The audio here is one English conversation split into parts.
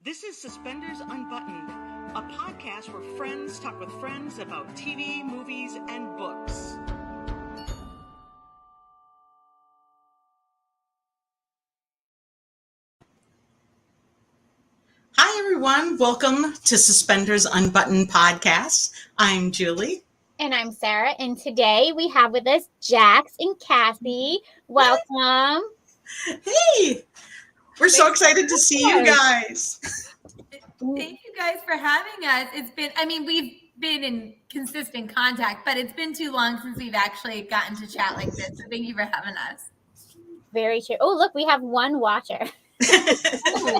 This is Suspenders Unbuttoned, a podcast where friends talk with friends about TV, movies, and books. Hi, everyone. Welcome to Suspenders Unbuttoned podcast. I'm Julie. And I'm Sarah. And today we have with us Jacks and Cassie. Welcome. Hey, we're so excited to see you guys. Thank you guys for having us. We've been in consistent contact, but it's been too long since we've actually gotten to chat like this. So thank you for having us. Very true. Oh, look, we have one watcher. Hello.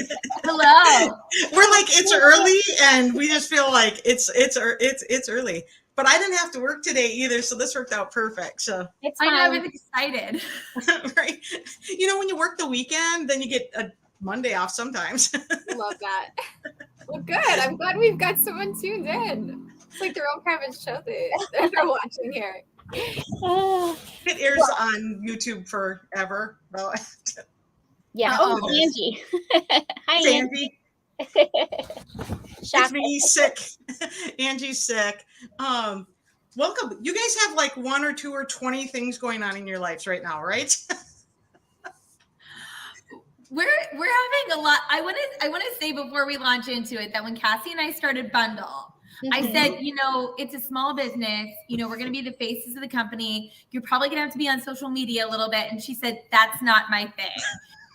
We're like, it's early and we just feel like it's early. But I didn't have to work today either, so this worked out perfect. So it's fine. I was excited. Right. You know, when you work the weekend, then you get a Monday off sometimes. Love that. Well, good. I'm glad we've got someone tuned in. It's like their own private show that they're watching here. It airs on YouTube forever. Well, yeah. Oh, Angie. Hi, Angie. It's me, sick. Angie's sick. Welcome. You guys have like 1 or 2 or 20 things going on in your lives right now, right? We're having a lot. I want to say before we launch into it that when Cassie and I started Bundle, I said, it's a small business. We're going to be the faces of the company. You're probably going to have to be on social media a little bit. And she said, that's not my thing.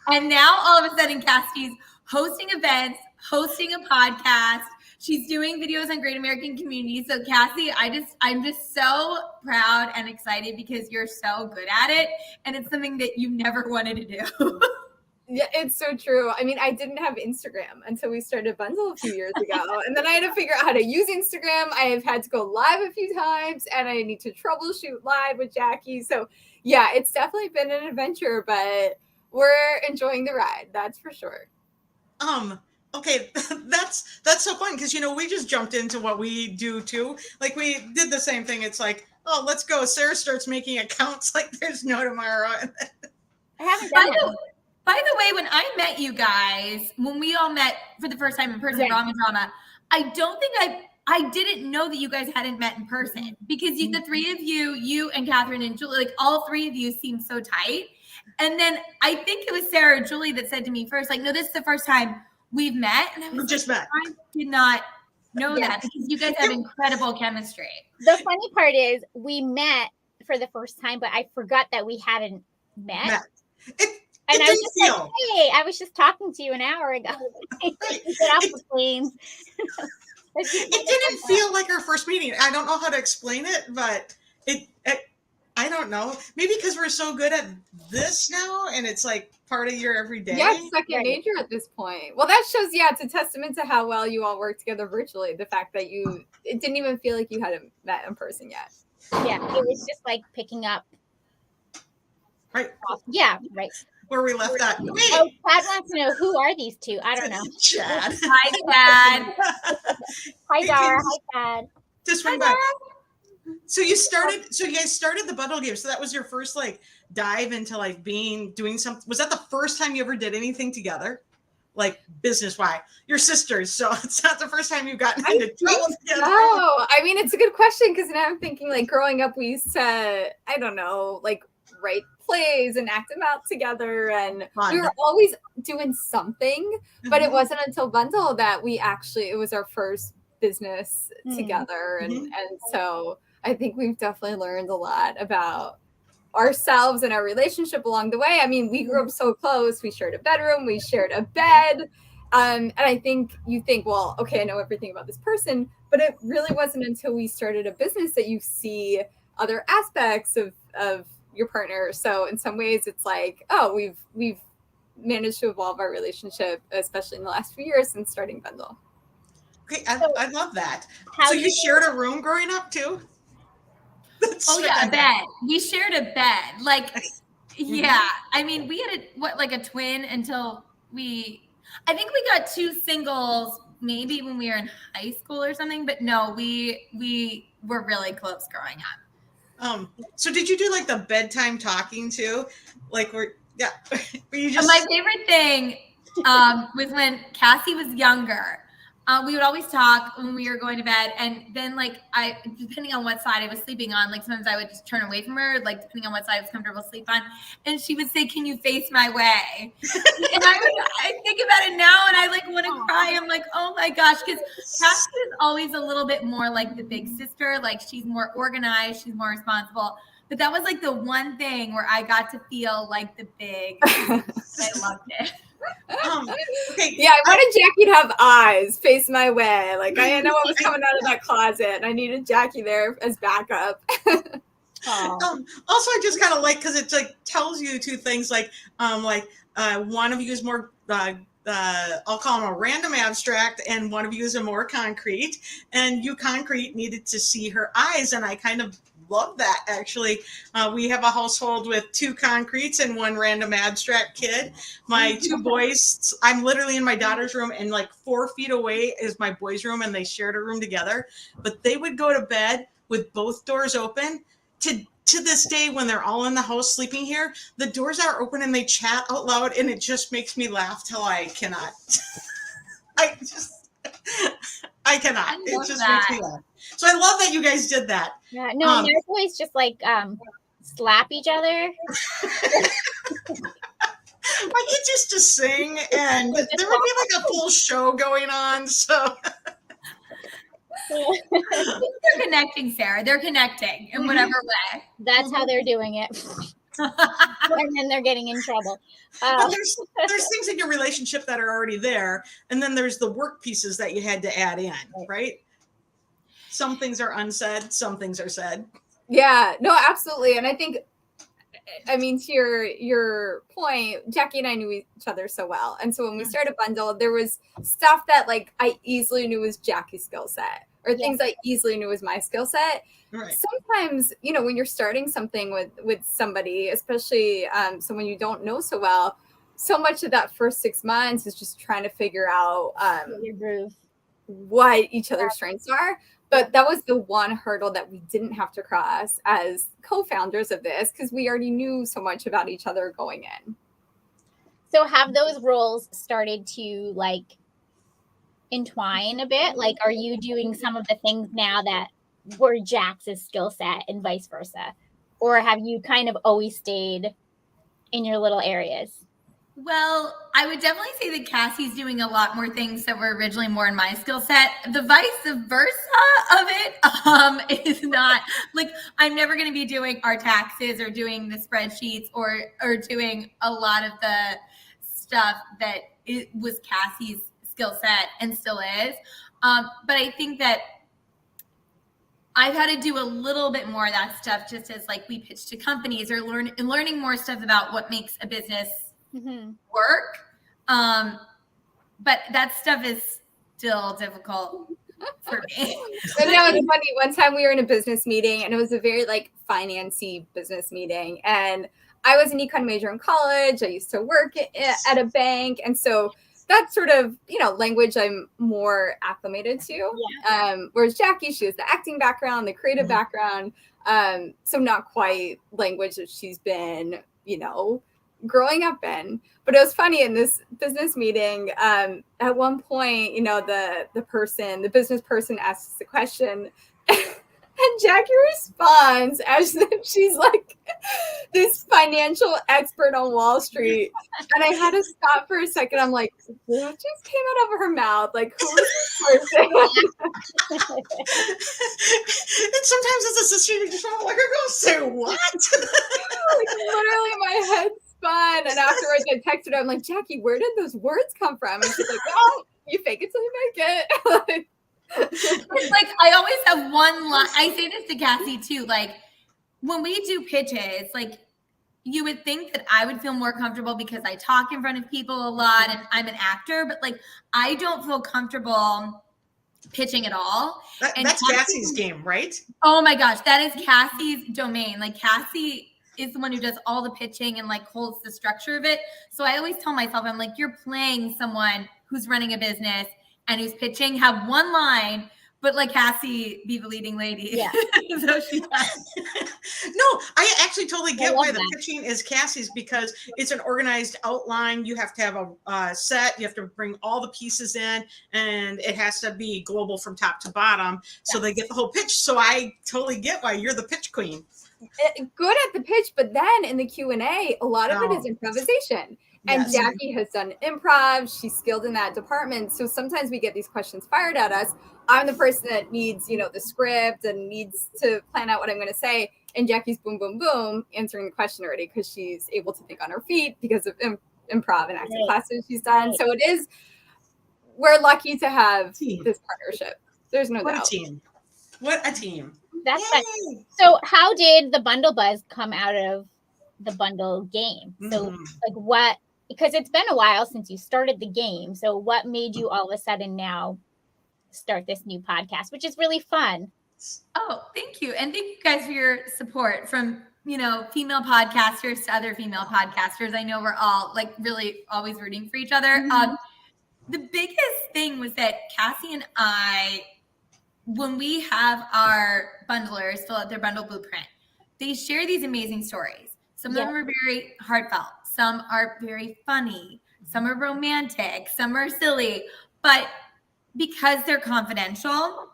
And now all of a sudden, Cassie's hosting events, hosting a podcast. She's doing videos on Great American Community. So Cassie, I'm just so proud and excited because you're so good at it. And it's something that you never wanted to do. Yeah, it's so true. I mean, I didn't have Instagram until we started Bundle a few years ago. And then I had to figure out how to use Instagram. I have had to go live a few times and I need to troubleshoot live with Jackie. So yeah, it's definitely been an adventure, but we're enjoying the ride. That's for sure. Okay, that's so fun because we just jumped into what we do too. Like we did the same thing. It's like, oh, let's go. Sarah starts making accounts like there's no tomorrow. I haven't done that. By the way, when I met you guys, when we all met for the first time in person, Ramen Drama, I don't think I didn't know that you guys hadn't met in person because the three of you and Catherine and Julie, like all three of you seem so tight. And then I think it was Sarah or Julie that said to me first, like, no, this is the first time we've met. And I was just met. I did not know that because you guys have incredible chemistry. The funny part is we met for the first time, but I forgot that we hadn't met. And I was just like, hey, I was just talking to you an hour ago. Get off the planes. It didn't feel like our first meeting. I don't know how to explain it, but I don't know. Maybe because we're so good at this now and it's like part of your everyday. Yeah, it's second nature at this point. Well, that shows, it's a testament to how well you all work together virtually. The fact that it didn't even feel like you hadn't met in person yet. Yeah, it was just like picking up. Right. Yeah, right. Where we left that. Oh, Chad wants to know, who are these two? I don't know. Chad. Hi, Chad. Hi, Dara. Hi, Chad. Just swing back. So you guys started the Bundle game. So that was your first like dive into like doing something. Was that the first time you ever did anything together? Like business-wise? Your sisters. So it's not the first time you've gotten into trouble together. Oh, I mean, it's a good question because now I'm thinking like growing up, we used to, I don't know, like write plays and act them out together. And we were always doing something, but it wasn't until Bundle that it was our first business together. And so I think we've definitely learned a lot about ourselves and our relationship along the way. I mean, we grew up so close. We shared a bedroom, we shared a bed. And I think you think, well, okay, I know everything about this person, but it really wasn't until we started a business that you see other aspects of your partner. So in some ways it's like, oh, we've managed to evolve our relationship, especially in the last few years since starting Bundle. Okay, I love that. So you shared a room growing up too? A bed. We shared a bed. Like, yeah. I mean, we had a twin until I think we got 2 singles maybe when we were in high school or something, but no, we were really close growing up. So did you do like the bedtime talking too? Like were you just... My favorite thing was when Cassie was younger. We would always talk when we were going to bed, and then depending on what side I was sleeping on, like sometimes I would just turn away from her, like depending on what side I was comfortable to sleep on, and she would say, "Can you face my way?" And I think about it now, and I like want to cry. I'm like, oh my gosh, because Cassie is always a little bit more like the big sister, like she's more organized, she's more responsible. But that was like the one thing where I got to feel like the big. I loved it. Okay. Yeah, I wanted Jackie to have eyes, face my way. Like I know I was coming out of that closet, and I needed Jackie there as backup. Also, I just kind of like because it like tells you two things. Like one of you is more. I'll call them a random abstract, and one of you is a more concrete. And you concrete needed to see her eyes, and I kind of love that. Actually, we have a household with 2 concretes and 1 random abstract kid. My 2 boys, I'm literally in my daughter's room, and like 4 feet away is my boys' room, and they shared a room together. But they would go to bed with both doors open. To this day, when they're all in the house sleeping here, the doors are open and they chat out loud, and it just makes me laugh till I cannot. I cannot. It just makes me laugh. So I love that you guys did that. Yeah, no, my boys just like slap each other. My kids used to sing, and there would be like a full show going on. So they're connecting, Sarah. They're connecting in whatever way. That's how they're doing it. And then they're getting in trouble. But there's things in your relationship that are already there, and then there's the work pieces that you had to add in, right? Some things are unsaid, some things are said. Yeah, no, absolutely. And I think, I mean, to your point, Jackie and I knew each other so well. And so when we started Bundle, there was stuff that like I easily knew was Jackie's skill set, or things I easily knew was my skill set. Right. Sometimes, you know, when you're starting something with somebody, especially someone you don't know so well, so much of that first 6 months is just trying to figure out your groove, what each other's strengths are. But that was the one hurdle that we didn't have to cross as co-founders of this, because we already knew so much about each other going in. So have those roles started to like entwine a bit? Like, are you doing some of the things now that were Jax's skill set and vice versa? Or have you kind of always stayed in your little areas? Well, I would definitely say that Cassie's doing a lot more things that were originally more in my skill set. The vice versa of it is not like I'm never going to be doing our taxes or doing the spreadsheets or doing a lot of the stuff that it was Cassie's skill set and still is. But I think that I've had to do a little bit more of that stuff just as like we pitch to companies or learning more stuff about what makes a business work. But that stuff is still difficult for me. But no, it's funny. One time we were in a business meeting, and it was a very like financy business meeting. And I was an econ major in college. I used to work at a bank. And so that's sort of, you know, language I'm more acclimated to. Yeah. Whereas Jackie, she has the acting background, the creative background. So not quite language that she's been, you know, growing up in. But it was funny in this business meeting, at one point, you know, the business person asks the question, and Jackie responds as if she's like this financial expert on Wall Street. And I had to stop for a second. I'm like, what just came out of her mouth? Like, who is this person? And sometimes as a sister, you just want to let her go, say what? Like, literally my head spun. And afterwards I texted her, I'm like, Jackie, where did those words come from? And she's like, oh, you fake it till you make it. It's like I always have one line. I say this to Cassie too. Like when we do pitches, like you would think that I would feel more comfortable because I talk in front of people a lot and I'm an actor, but like I don't feel comfortable pitching at all. That's Cassie's game, right? Oh my gosh, that is Cassie's domain. Like Cassie is the one who does all the pitching and like holds the structure of it. So I always tell myself, I'm like, you're playing someone who's running a business and who's pitching, have one line, but like Cassie be the leading lady. Yeah. So she does. No, I actually totally get why the that. pitching is Cassie's, because it's an organized outline. You have to have a set. You have to bring all the pieces in, and it has to be global from top to bottom. So they get the whole pitch. So I totally get why you're the pitch queen. Good at the pitch, but then in the Q&A, a lot of it is improvisation. And Yes. Jackie has done improv. She's skilled in that department. So sometimes we get these questions fired at us. I'm the person that needs, the script and needs to plan out what I'm going to say. And Jackie's boom, boom, boom, answering the question already because she's able to think on her feet because of improv and acting classes she's done. So it is, we're lucky to have this partnership. There's no doubt. What a team. What a team. That's fun. So how did the Bundle Buzz come out of the Bundle game? So like what, because it's been a while since you started the game. So what made you all of a sudden now start this new podcast, which is really fun? Oh, thank you. And thank you guys for your support from, female podcasters to other female podcasters. I know we're all like really always rooting for each other. The biggest thing was that Cassie and I, when we have our bundlers fill out their bundle blueprint, they share these amazing stories. Some of them are very heartfelt. Some are very funny. Some are romantic. Some are silly. But because they're confidential,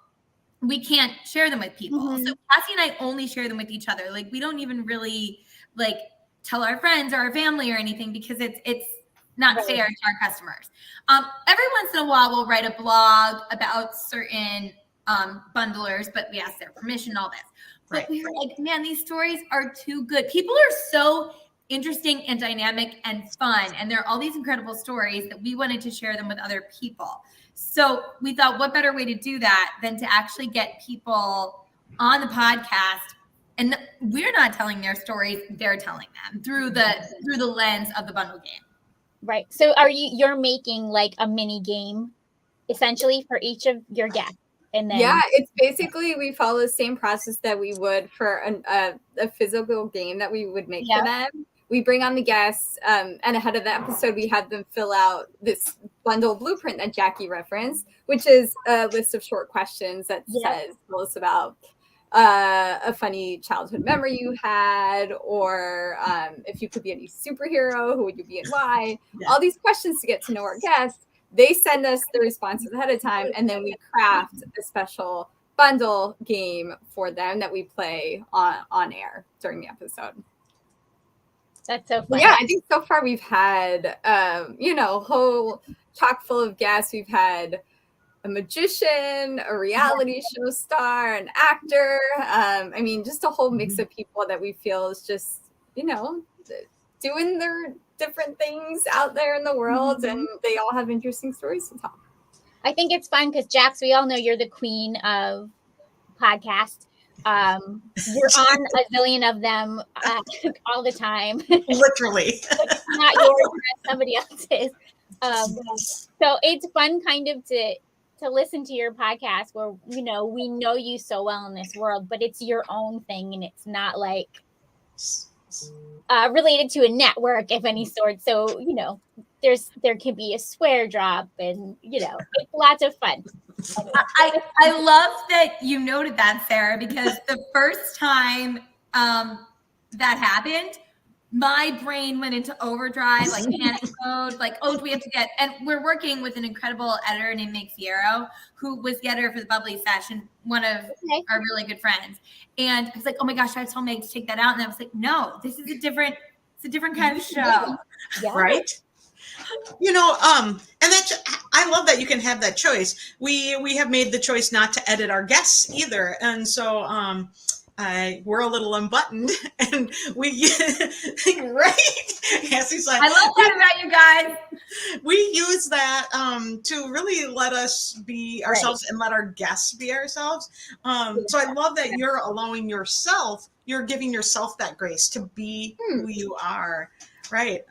we can't share them with people. So Cassie and I only share them with each other. Like we don't even really like tell our friends or our family or anything because it's not fair to our customers. Every once in a while, we'll write a blog about certain bundlers, but we ask their permission, all this. But we were like, man, these stories are too good. People are so interesting and dynamic and fun. And there are all these incredible stories that we wanted to share them with other people. So we thought, what better way to do that than to actually get people on the podcast? And we're not telling their stories, they're telling them through the lens of the bundle game. Right. So you're making like a mini game essentially for each of your guests. And then it's basically, we follow the same process that we would for a physical game that we would make for them. We bring on the guests, and ahead of the episode, we had them fill out this bundle blueprint that Jackie referenced, which is a list of short questions that says, tell us about a funny childhood memory you had, or if you could be any superhero, who would you be and why? All these questions to get to know our guests. They send us the responses ahead of time, and then we craft a special bundle game for them that we play on air during the episode. That's so fun. Yeah, I think so far we've had, whole chock full of guests. We've had a magician, a reality show star, an actor. Just a whole mix of people that we feel is just, doing their different things out there in the world, and they all have interesting stories to tell. I think it's fun because Jacks, we all know you're the queen of podcasts. You're on a zillion of them all the time. Literally. It's not yours, it's somebody else's. So it's fun kind of to listen to your podcast where, we know you so well in this world, but it's your own thing and it's not like related to a network of any sort. So, there can be a swear drop and, it's lots of fun. I love that you noted that, Sarah, because the first time that happened, my brain went into overdrive, like panic mode, like, oh, we have to get, and we're working with an incredible editor named Meg Fierro, who was the editor for the Bubbly Session, one of our really good friends. And I was like, oh my gosh, I have to tell Meg to take that out. And I was like, no, this is a different kind of show. Right. And I love that you can have that choice. We have made the choice not to edit our guests either. And so, we're a little unbuttoned and we, right? Cassie's like, I love that about you guys. We use that to really let us be ourselves and let our guests be ourselves. So I love that you're allowing yourself, you're giving yourself that grace to be who you are. Right.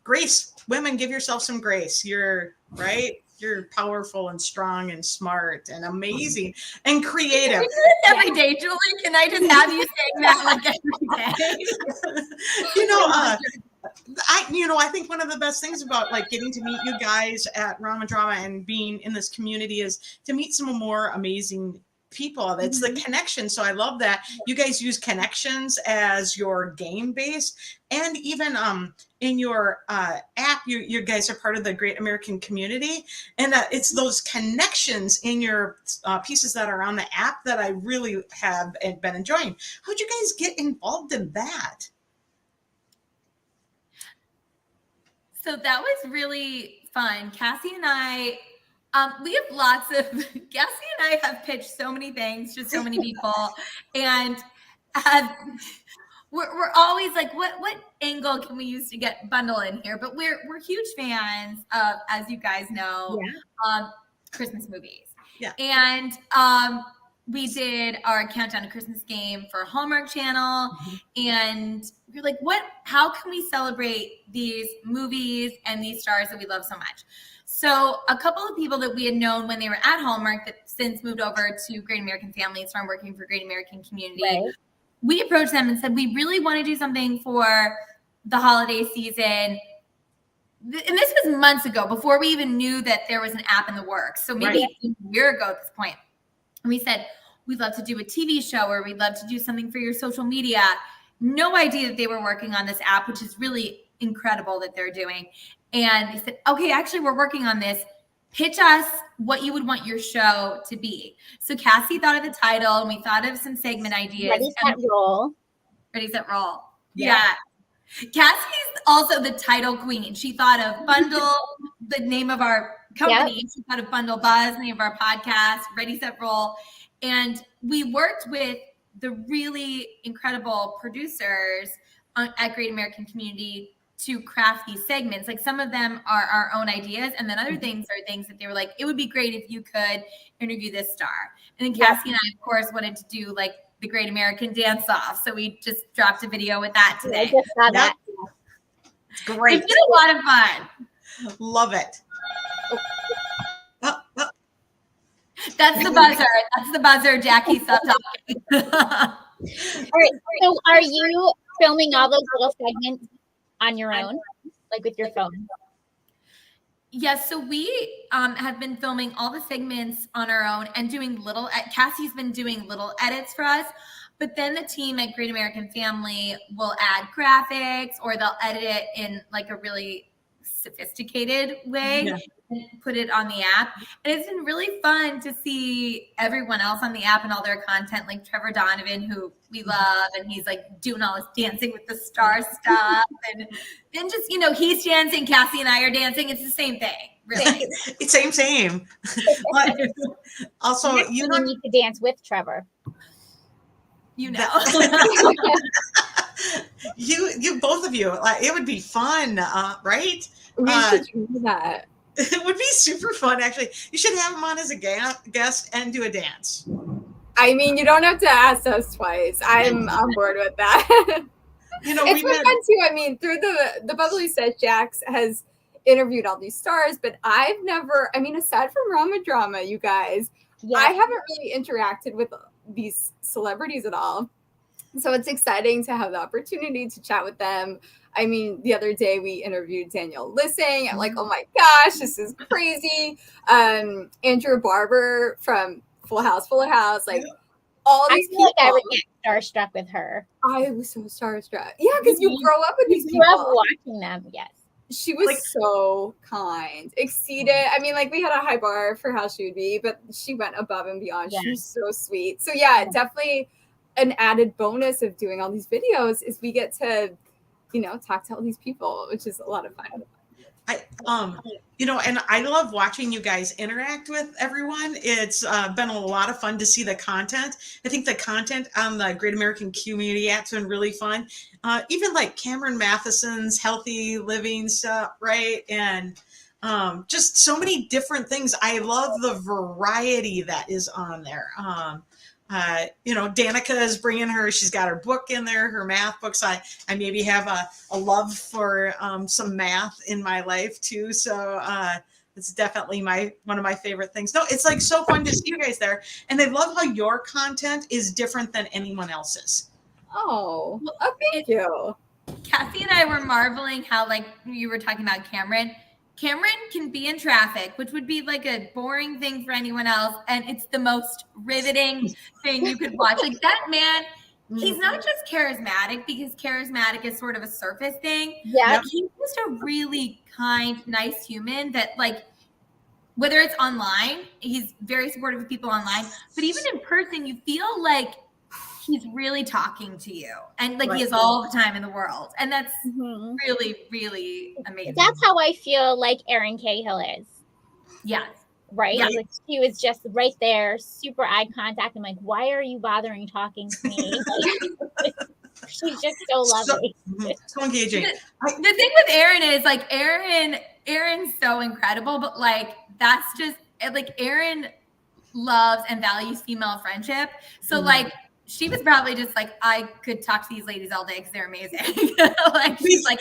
Grace, women, give yourself some grace. You're right. You're powerful and strong and smart and amazing and creative. Every day, Julie. Can I just have you saying that like every day? I think one of the best things about like getting to meet you guys at Rama Drama and being in this community is to meet some more amazing people. It's the connection. So I love that you guys use connections as your game base, and even in your app, you guys are part of the Great American Community, and it's those connections in your pieces that are on the app that I really have been enjoying. How'd you guys get involved in that? So that was really fun. Cassie and I, we have lots of, Cassie and I have pitched so many things to so many people, and we're always like, what angle can we use to get Bundle in here? But we're huge fans of, as you guys know, Christmas movies. Yeah. And we did our Countdown to Christmas game for Hallmark Channel, and we're like, how can we celebrate these movies and these stars that we love so much? So a couple of people that we had known when they were at Hallmark that since moved over to Great American Family and started working for Great American Community, we approached them and said, we really want to do something for the holiday season. And this was months ago, before we even knew that there was an app in the works. So maybe a year ago at this point. And we said, we'd love to do a TV show, or we'd love to do something for your social media. No idea that they were working on this app, which is really incredible that they're doing. And they said, okay, actually, we're working on this. Pitch us what you would want your show to be. So Cassie thought of the title, and we thought of some segment ideas. Ready, set, roll. Ready, set, roll. Yeah. Cassie's also the title queen. She thought of Bundle, the name of our company. Yep. She thought of Bundle Buzz, the name of our podcast, Ready, Set, Roll. And we worked with the really incredible producers at Great American Community to craft these segments. Like, some of them are our own ideas, and then other things are things that they were like, it would be great if you could interview this star. And then Cassie and I, of course, wanted to do like the Great American Dance Off. So we just dropped a video with that today. I just saw that. Great. It's been a lot of fun. Love it. That's the buzzer. That's the buzzer. Jackie, stop talking. All right. So are you filming all those little segments on your own, like with your phone? Yes. So we have been filming all the segments on our own and doing Cassie's been doing little edits for us. But then the team at Great American Family will add graphics, or they'll edit it in like a really sophisticated way and put it on the app. And it's been really fun to see everyone else on the app and all their content, like Trevor Donovan, who we love, and he's like doing all this dancing with the star stuff, and just, you know, he's dancing, Cassie and I are dancing. It's the same thing, really. It's same. But also, you need to dance with Trevor. You know. you both of you, it would be fun, right? We should do that. It would be super fun, actually. You should have him on as a guest and do a dance. I mean, you don't have to ask us twice. I'm on board with that. You know, it's been fun too. I mean, through the Bubbly Says, Jacks has interviewed all these stars, but I've never, I mean, aside from Rama Drama, you guys, I haven't really interacted with these celebrities at all. So it's exciting to have the opportunity to chat with them. I mean, the other day we interviewed Danielle Lissing. I'm like, oh my gosh, this is crazy. Andrew Barber from Full House, like all these people. I would get starstruck with her. I was so starstruck. Yeah, because you grow up with these people. You love watching them, yes. She was so kind, exceeded. I mean, like, we had a high bar for how she would be, but she went above and beyond. She was so sweet. So yeah, definitely an added bonus of doing all these videos is we get to, you know, talk to all these people, which is a lot of fun. You know, and I love watching you guys interact with everyone. It's been a lot of fun to see the content. I think the content on the Great American Community app's been really fun. Even like Cameron Matheson's healthy living stuff, right? And just so many different things. I love the variety that is on there. You know, Danica is bringing she's got her book in there, her math books. I maybe have a love for some math in my life too. So it's definitely one of my favorite things. No, it's like so fun to see you guys there. And I love how your content is different than anyone else's. Oh, thank you. Cassie and I were marveling how, like, you were talking about Cameron. Cameron can be in traffic, which would be like a boring thing for anyone else. And it's the most riveting thing you could watch. Like that man, he's not just charismatic, because charismatic is sort of a surface thing. Yeah. He's just a really kind, nice human that, like, whether it's online, he's very supportive of people online, but even in person, you feel like he's really talking to you, and like he has all the time in the world. And that's really, really amazing. That's how I feel like Erin Cahill is. Yes. Right? Yeah. Like she was just right there, super eye contact. I'm like, why are you bothering talking to me? Like, she's just so lovely. So engaging. The thing with Erin is like Erin's so incredible, but like that's just like Erin loves and values female friendship. So like she was probably just like, I could talk to these ladies all day because they're amazing. Like she's like,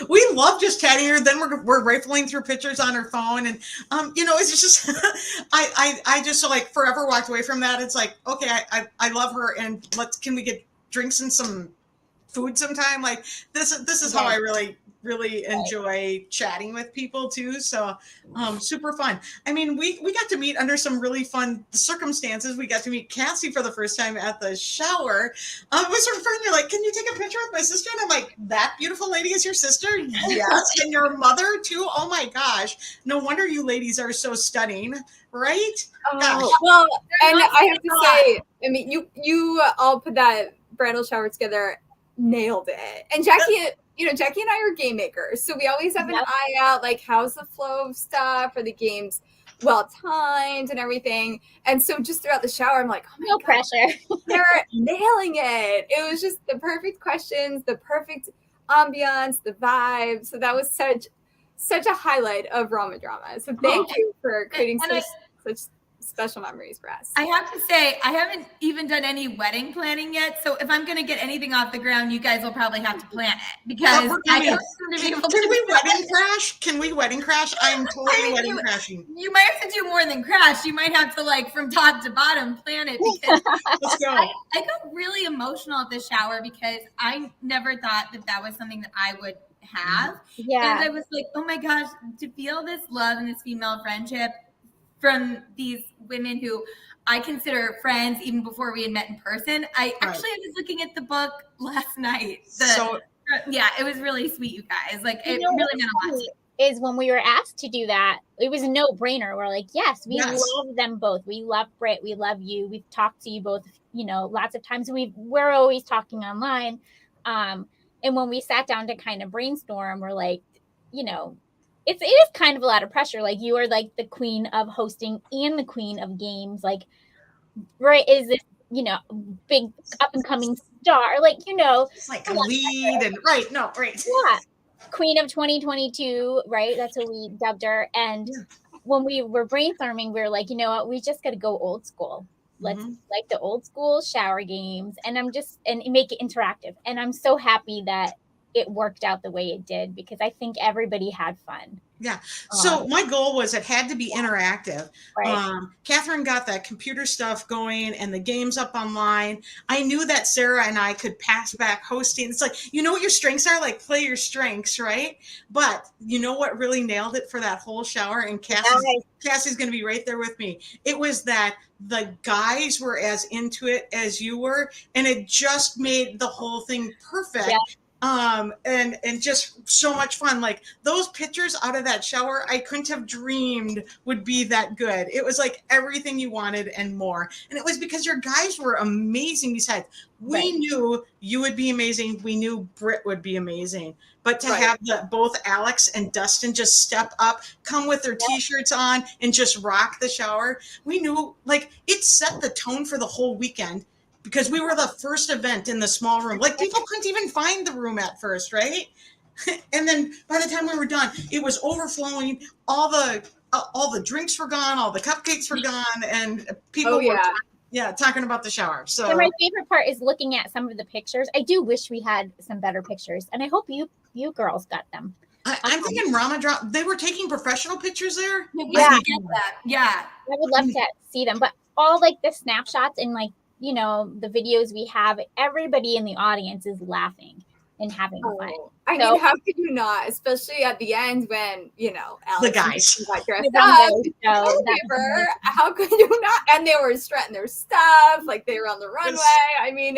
we love just chatting her. Then we're rifling through pictures on her phone, and it's just I just so like forever walked away from that. It's like, okay, I love her, and can we get drinks and some food sometime? Like this is how I really enjoy chatting with people too. So super fun. I mean, we got to meet under some really fun circumstances. We got to meet Cassie for the first time at the shower. It was her friend. They're like, can you take a picture with my sister? And I'm like, that beautiful lady is your sister? Yes. And your mother too? Oh my gosh. No wonder you ladies are so stunning, right? Gosh. Well, and I have to say, I mean, you all put that bridal shower together, nailed it. And Jackie, Jackie and I are game makers, so we always have an eye out, like how's the flow of stuff, are the games well timed and everything. And so just throughout the shower, I'm like, oh my no God, pressure. they're nailing it. It was just the perfect questions, the perfect ambiance, the vibe. So that was such a highlight of Rama Drama. So thank you for creating such special memories for us. I have to say, I haven't even done any wedding planning yet. So if I'm going to get anything off the ground, you guys will probably have to plan it, because I don't seem to be able to. Can we wedding crash? Can we wedding crash? I'm totally wedding crashing. You might have to do more than crash. You might have to, like, from top to bottom plan it, because let's go. I got really emotional at the shower because I never thought that was something that I would have. Yeah. And I was like, oh my gosh, to feel this love and this female friendship from these women who I consider friends even before we had met in person. I was looking at the book last night. It was really sweet, you guys. Like, it really meant a lot. Is when we were asked to do that, it was a no-brainer. We're like, yes, we love them both. We love Britt. We love you. We've talked to you both, lots of times. We're always talking online. And when we sat down to kind of brainstorm, we're like, it is kind of a lot of pressure. Like, you are like the queen of hosting and the queen of games. Like, Britt is this, big up and coming star. Like, like a lead and right. Yeah. Queen of 2022, right? That's what we dubbed her. And when we were brainstorming, we were like, you know what? We just got to go old school. Let's like the old school shower games, and make it interactive. And I'm so happy that it worked out the way it did, because I think everybody had fun. Yeah. So my goal was it had to be interactive. Right. Catherine got that computer stuff going and the games up online. I knew that Sarah and I could pass back hosting. It's like, what your strengths are, like play your strengths, right? But you know what really nailed it for that whole shower? And Cassie's going to be right there with me. It was that the guys were as into it as you were, and it just made the whole thing perfect. Yeah. And just so much fun. Like those pictures out of that shower, I couldn't have dreamed would be that good. It was like everything you wanted and more. And it was because your guys were amazing. Besides, we knew you would be amazing. We knew Britt would be amazing. But to have both Alex and Dustin just step up, come with their t-shirts on, and just rock the shower, we knew like it set the tone for the whole weekend. Because we were the first event in the small room. Like people couldn't even find the room at first, right? And then by the time we were done, it was overflowing. All the drinks were gone, all the cupcakes were gone, and people were talking about the shower. So my favorite part is looking at some of the pictures. I do wish we had some better pictures, and I hope you girls got them. I'm thinking they were taking professional pictures there. Yeah, I would love to see them, but all like the snapshots and like, the videos we have, everybody in the audience is laughing. and having fun. I mean, how could you not? Especially at the end when, Alex the guys got dressed up. How could you not? And they were strutting their stuff, like they were on the runway. I mean,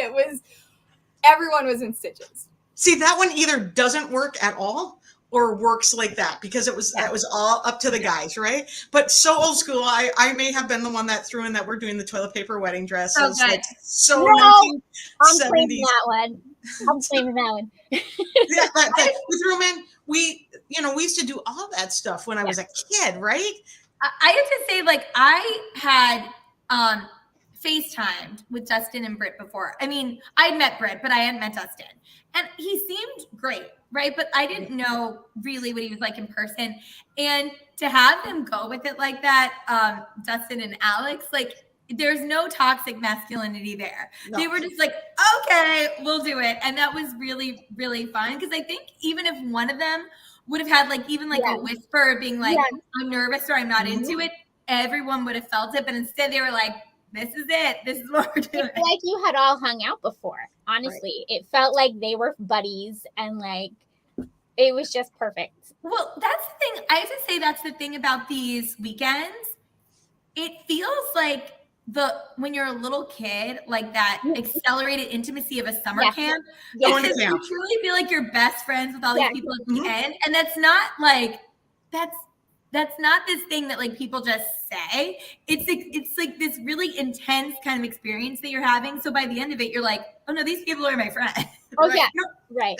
everyone was in stitches. See, that one either doesn't work at all or works like that because it was all up to the guys, right? But so old school. I may have been the one that threw in that we're doing the toilet paper wedding dresses. No, 1970s. I'm claiming that one. I'm claiming that one. We threw them in. We used to do all that stuff when I was a kid, right? I have to say, like, I had FaceTimed with Dustin and Britt before. I mean, I'd met Britt, but I hadn't met Dustin. And he seemed great, right? But I didn't know really what he was like in person. And to have them go with it like that, Dustin and Alex, like, there's no toxic masculinity there. No. They were just like, okay, we'll do it. And that was really, really fun. Because I think even if one of them would have had a whisper being like, I'm nervous or I'm not into it, everyone would have felt it. But instead they were like, this is it. This is what we're doing. It's like you had all hung out before. Honestly, It felt like they were buddies and like it was just perfect. Well, that's the thing. I have to say that's the thing about these weekends. It feels like when you're a little kid, like that accelerated intimacy of a summer camp. Going to camp. You truly feel like you're best friends with all these people at the end. And that's not like that's not this thing that like people just say. It's like this really intense kind of experience that you're having. So by the end of it, you're like, oh no, these people are my friends. Oh right? yeah, no, right.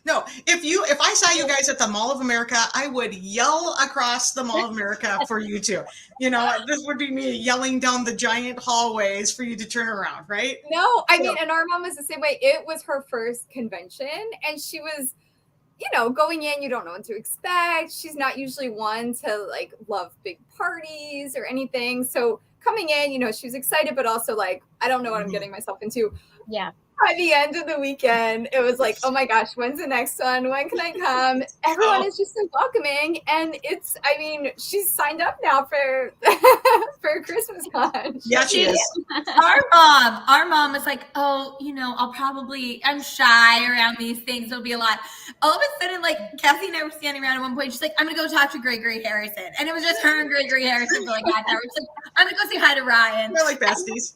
No, if I saw you guys at the Mall of America, I would yell across the Mall of America for you two. This would be me yelling down the giant hallways for you to turn around, right? No, I mean, and our mom was the same way. It was her first convention, and she was, going in, you don't know what to expect. She's not usually one to like love big parties or anything. So coming in, she was excited, but also like, I don't know what I'm getting myself into. Yeah. By the end of the weekend, it was like, oh my gosh, when's the next one? When can I come? Everyone is just so welcoming. And she's signed up now for Christmas lunch. Yeah, she is. Our mom was like, oh, I'm shy around these things. It'll be a lot. All of a sudden, like Cassie and I were standing around at one point. She's like, I'm going to go talk to Gregory Harrison. And it was just her and Gregory Harrison for like half an hour. She's like, I'm going to go say hi to Ryan. We're like besties.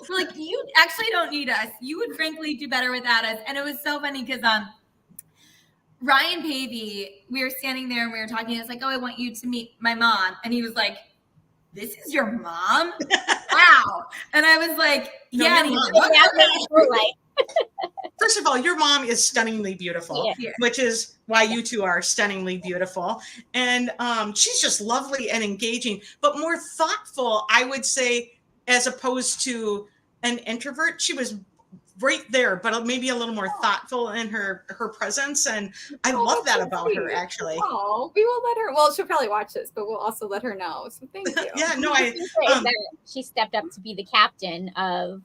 We're like, you actually don't need us. You would frankly do better without us. And it was so funny because Ryan Pavey, we were standing there and we were talking. I was like, oh, I want you to meet my mom. And he was like, this is your mom? Wow. And I was like, yeah. And First of all, your mom is stunningly beautiful, which is why you two are stunningly beautiful. And she's just lovely and engaging, but more thoughtful, I would say, as opposed to an introvert. She was right there, but maybe a little more thoughtful in her presence. And I love that about her, actually. Oh, we will let her. Well, she'll probably watch this, but we'll also let her know. So thank you. Yeah, no, she stepped up to be the captain of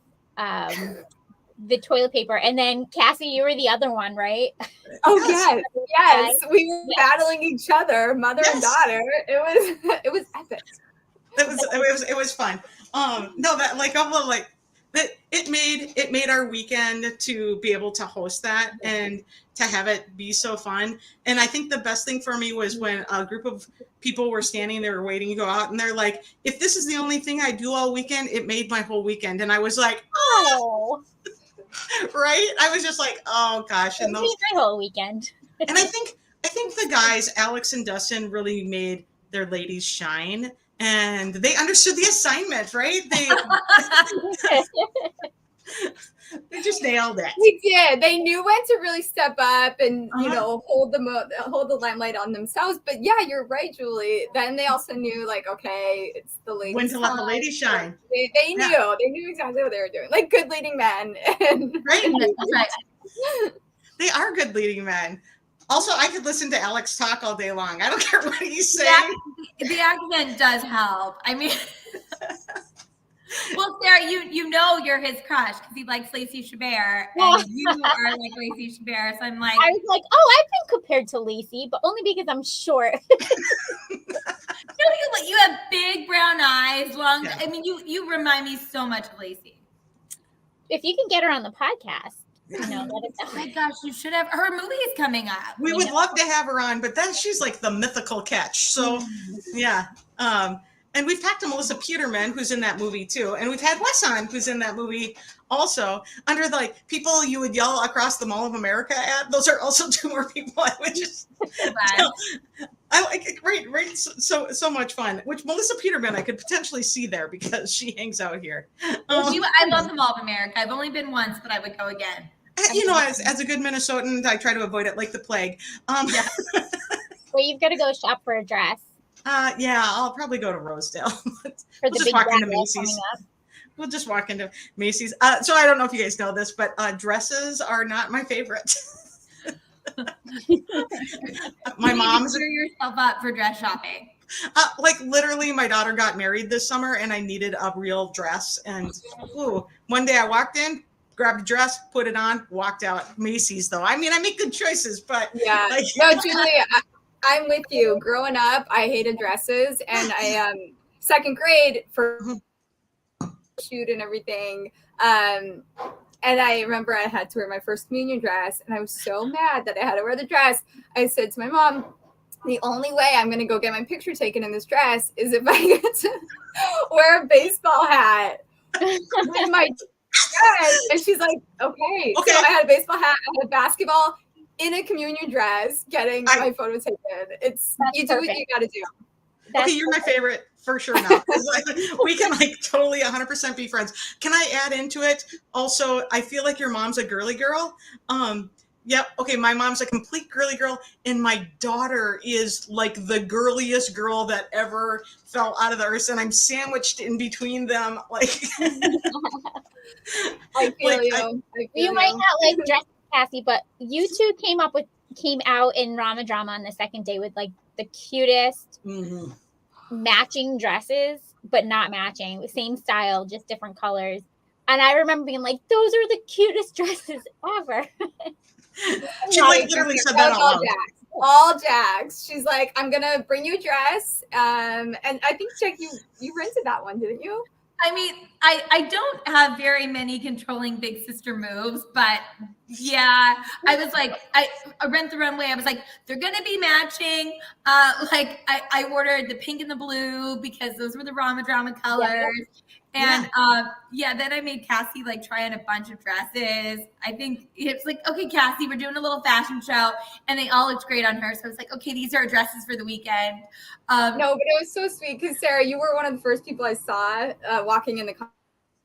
the toilet paper. And then Cassie, you were the other one, right? Oh yes. We were battling each other, mother and daughter. It was epic. It was fun. It made our weekend to be able to host that and to have it be so fun. And I think the best thing for me was when a group of people were standing there waiting to go out, and they're like, if this is the only thing I do all weekend, it made my whole weekend. And I was like, oh, right. I was just like, oh gosh. And those my whole weekend. And I think the guys, Alex and Dustin, really made their ladies shine. And they understood the assignment, right? They just nailed it. They did. They knew when to really step up and hold the limelight on themselves. But yeah, you're right, Julie. Then they also knew, like, okay, it's the ladies. When to let the ladies shine. They knew. They knew exactly what they were doing. Like good leading men. Right. They are good leading men. Also, I could listen to Alex talk all day long. I don't care what he's saying. The accent does help. I mean, well, Sarah, you're his crush because he likes Lacey Chabert, and you are like Lacey Chabert. So I'm like, I was like, oh, I've been compared to Lacey, but only because I'm short. You have big brown eyes, long. Yeah. I mean, you remind me so much of Lacey. If you can get her on the podcast, Oh my gosh, you should have. Her movie is coming up. We would love to have her on, but then she's like the mythical catch. So, yeah. And we've talked to Melissa Peterman, who's in that movie too, and we've had Wes on, who's in that movie also. Under the people you would yell across the Mall of America at. Those are also 2 more people I would just. I like it. Right. So much fun. Which Melissa Peterman I could potentially see there because she hangs out here. I love the Mall of America. I've only been once, but I would go again. As a good Minnesotan, I try to avoid it like the plague. Yeah. Well, you've got to go shop for a dress. Yeah, I'll probably go to Rosedale. For the big walk into Macy's. We'll just walk into Macy's. So I don't know if you guys know this, but dresses are not my favorite. My mom's gear yourself up for dress shopping. Literally, my daughter got married this summer, and I needed a real dress. And one day I walked in, grabbed a dress, put it on, walked out. Macy's, though. I mean, I make good choices, but yeah. No, Julie, I'm with you. Growing up, I hated dresses, and I second grade for shoot and everything. And I remember I had to wear my first communion dress, and I was so mad that I had to wear the dress. I said to my mom, the only way I'm going to go get my picture taken in this dress is if I get to wear a baseball hat with my dress. And she's like, okay. So I had a baseball hat, I had a basketball in a communion dress getting my photo taken. You do what you got to do. Okay, you're my favorite for sure now. We can totally 100% be friends. Can I add into it? Also, I feel like your mom's a girly girl. Yep. Okay, my mom's a complete girly girl, and my daughter is like the girliest girl that ever fell out of the earth, and I'm sandwiched in between them. I feel you. You might not like Jacks Cassie, but you two came out in Rama Drama on the second day with the cutest matching dresses, but not matching, same style, just different colors. And I remember being like, those are the cutest dresses ever. She literally said that all Jacks. She's like, I'm gonna bring you a dress. And I think, Jack, you rented that one, didn't you? I mean, I don't have very many controlling big sister moves, but yeah, I was like, I Rent the Runway. I was like, they're going to be matching. I ordered the pink and the blue because those were the Rama Drama colors. And then I made Cassie try on a bunch of dresses. I think it's like, okay, Cassie, we're doing a little fashion show, and they all looked great on her. So I was like, okay, these are our dresses for the weekend. No, but it was so sweet because Sarah, you were one of the first people I saw walking in the car.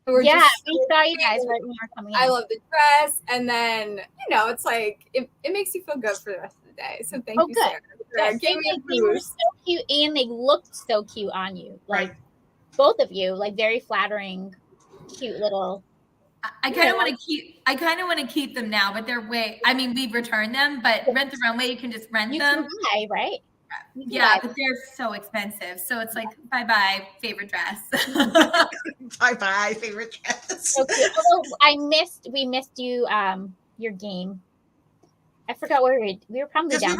We saw you guys right when you were coming in. I love the dress, and then it's like it makes you feel good for the rest of the day. So thank you, Sarah. They were so cute, and they looked so cute on you. Right. Both of you, very flattering, cute little. I kind of want to keep them now, but they're we've returned them, but Rent the Runway, you can just rent them. Can buy, right? Yeah, but they're so expensive. So it's like, bye-bye, favorite dress. Bye-bye, favorite dress. Okay. We missed you, your game. I forgot where we were probably down.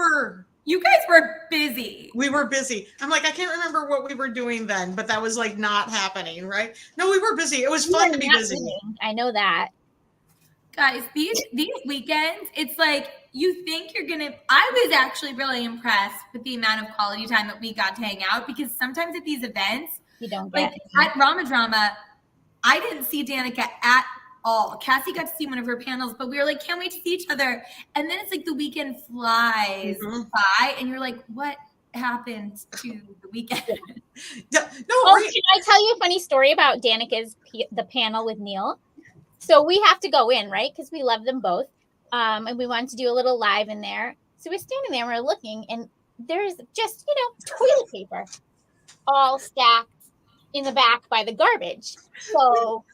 You guys were busy. We were busy. I'm like, I can't remember what we were doing then, but that was not happening, right? No, we were busy. It was fun to be busy. I know that. Guys, these weekends, it's like you think you're going to – I was actually really impressed with the amount of quality time that we got to hang out because sometimes at these events, you don't get at Rama Drama, I didn't see Danica at all. Cassie got to see one of her panels, but we were like, can't wait to see each other. And then it's like the weekend flies by and you're like, what happened to the weekend? Can I tell you a funny story about Danica's the panel with Neil? So we have to go in, right? Because we love them both. And we wanted to do a little live in there. So we're standing there and we're looking and there's just, toilet paper all stacked in the back by the garbage. So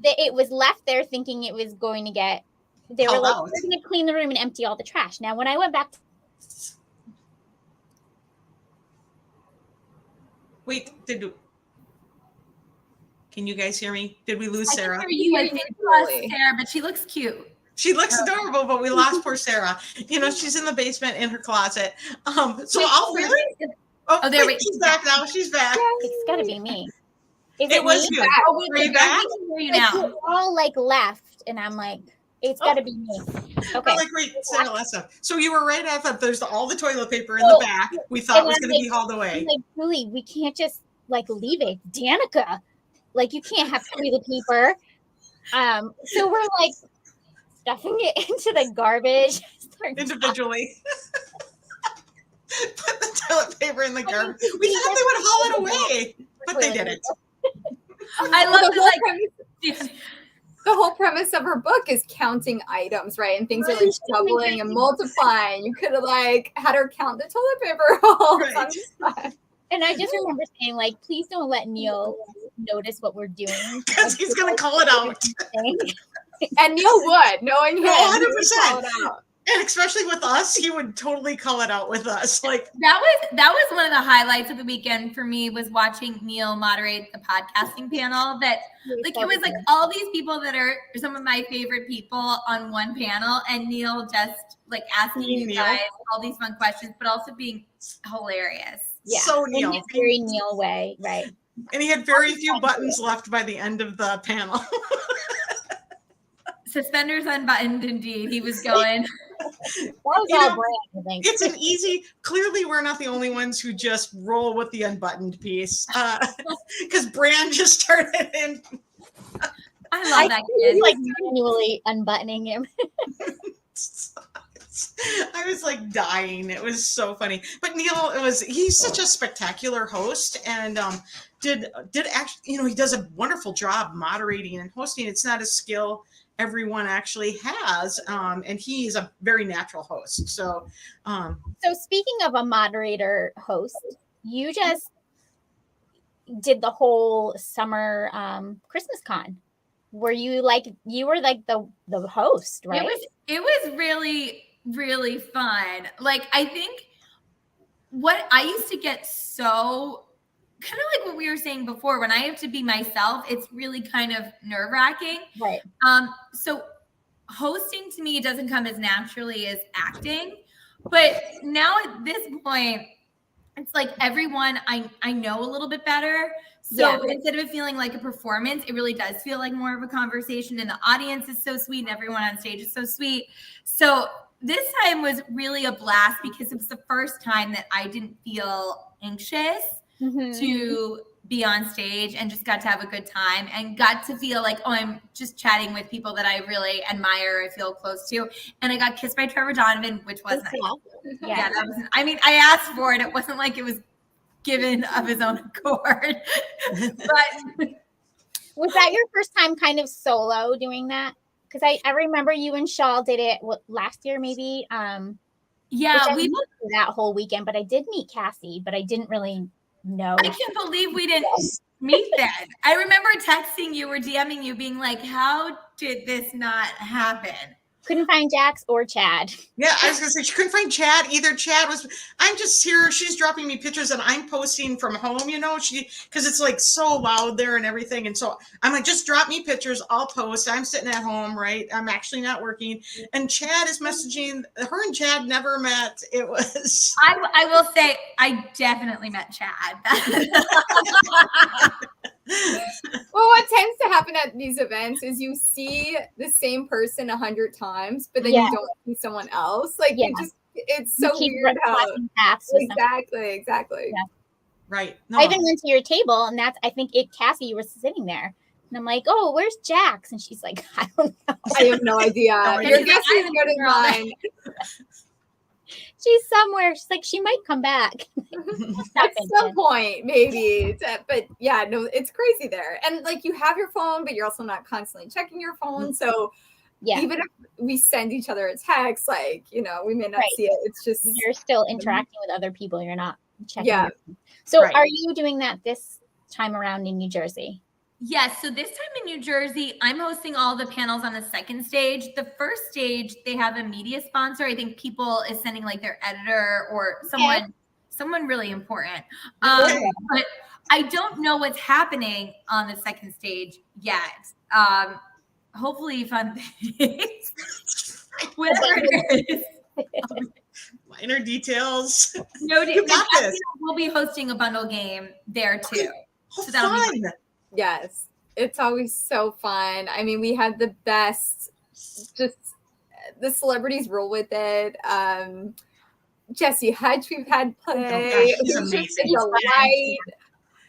it was left there thinking it was going to get, they were we're going to clean the room and empty all the trash. Now, when I went back. Wait, can you guys hear me? Did we lose Sarah? I can hear you. I think we lost Sarah, but she looks cute. She looks adorable, but we lost poor Sarah. She's in the basement in her closet. She's back now. She's back. It's got to be me. It was you. Are you back? You're all left, and I'm like, It's got to be me. Okay. Like, wait, Sarah, last time. So you were right. I thought there's all the toilet paper in the back. We thought was going to be hauled away. I'm like, Julie, we can't just like leave it. Danica, like you can't have toilet paper. So we're like stuffing it into the garbage individually. Put the toilet paper in the garbage. We thought they would haul it away, but they didn't. I love the whole premise of her book is counting items, right? And things are like doubling and multiplying. You could have like had her count the toilet paper rolls on the spot. And I just remember saying, like, please don't let Neil notice what we're doing. Because he's going to call it out. And Neil would, knowing him. 100%. And especially with us, he would totally call it out with us. Like that was one of the highlights of the weekend for me, was watching Neil moderate the podcasting panel. That like it was like all these people that are some of my favorite people on one panel, and Neil just like asking you guys all these fun questions, but also being hilarious. Yeah, so Neil, in his very Neil way, right? And he had very few buttons left by the end of the panel. Suspenders unbuttoned, indeed. He was going. That was all brand, I think. It's an easy. Clearly, we're not the only ones who just roll with the unbuttoned piece. Because Brand just started in. I love that kid. Like manually unbuttoning him. I was like dying. It was so funny. But Neil, he's such a spectacular host, and did actually, he does a wonderful job moderating and hosting. It's not a skill everyone actually has, and he is a very natural host. So speaking of a moderator host, you just did the whole summer Christmas con. Were you were the host, right? It was really, really fun. Like, I think what I used to get so kind of like what we were saying before, when I have to be myself, it's really kind of nerve-wracking. Right. So hosting to me doesn't come as naturally as acting. But now at this point, it's like everyone I know a little bit better. So instead of it feeling like a performance, it really does feel like more of a conversation, and the audience is so sweet and everyone on stage is so sweet. So this time was really a blast because it was the first time that I didn't feel anxious to be on stage, and just got to have a good time and got to feel like, oh, I'm just chatting with people that I really admire, I feel close to. And I got kissed by Trevor Donovan, which was nice. Awesome. Yeah, that was, I mean, I asked for it. It wasn't like it was given of his own accord. But was that your first time kind of solo doing that? Because I remember you and Shaw did it last year, maybe. Yeah, we went through that whole weekend, but I did meet Cassie, but I didn't really know. I can't believe we didn't meet then. I remember texting you or DMing you being like, how did this not happen? Couldn't find Jacks or Chad. Yeah, I was going to say, she couldn't find Chad either. I'm just here. She's dropping me pictures and I'm posting from home, because it's like so loud there and everything. And so I'm like, just drop me pictures. I'll post. I'm sitting at home, right? I'm actually not working. And Chad is messaging. Her and Chad never met. It was. I will say, I definitely met Chad. Well, what tends to happen at these events is you see the same person 100 times, but then you don't see someone else. Like it's so weird how exactly. Yeah. Right. No. I even went to your table, and I think Cassie, you were sitting there. And I'm like, oh, where's Jacks? And she's like, I don't know. I have no idea. Your guess is good as mine. She's somewhere. She's like, she might come back. At some point, maybe. But yeah, no, it's crazy there. And like, you have your phone, but you're also not constantly checking your phone. So even if we send each other a text, like, we may not see it. It's just you're still interacting with other people. You're not checking. Yeah. So are you doing that this time around in New Jersey? Yes. So this time in New Jersey, I'm hosting all the panels on the second stage. The first stage, they have a media sponsor. I think People is sending like their editor or someone really important. But I don't know what's happening on the second stage yet. Hopefully fun things. Whatever it is. Minor details. We'll be hosting a bundle game there too. So that'll be fun. Yes, it's always so fun. I mean, we had the best just the celebrities roll with it. Jesse Hutch, we've had play. Oh, gosh, he's who's just amazing. a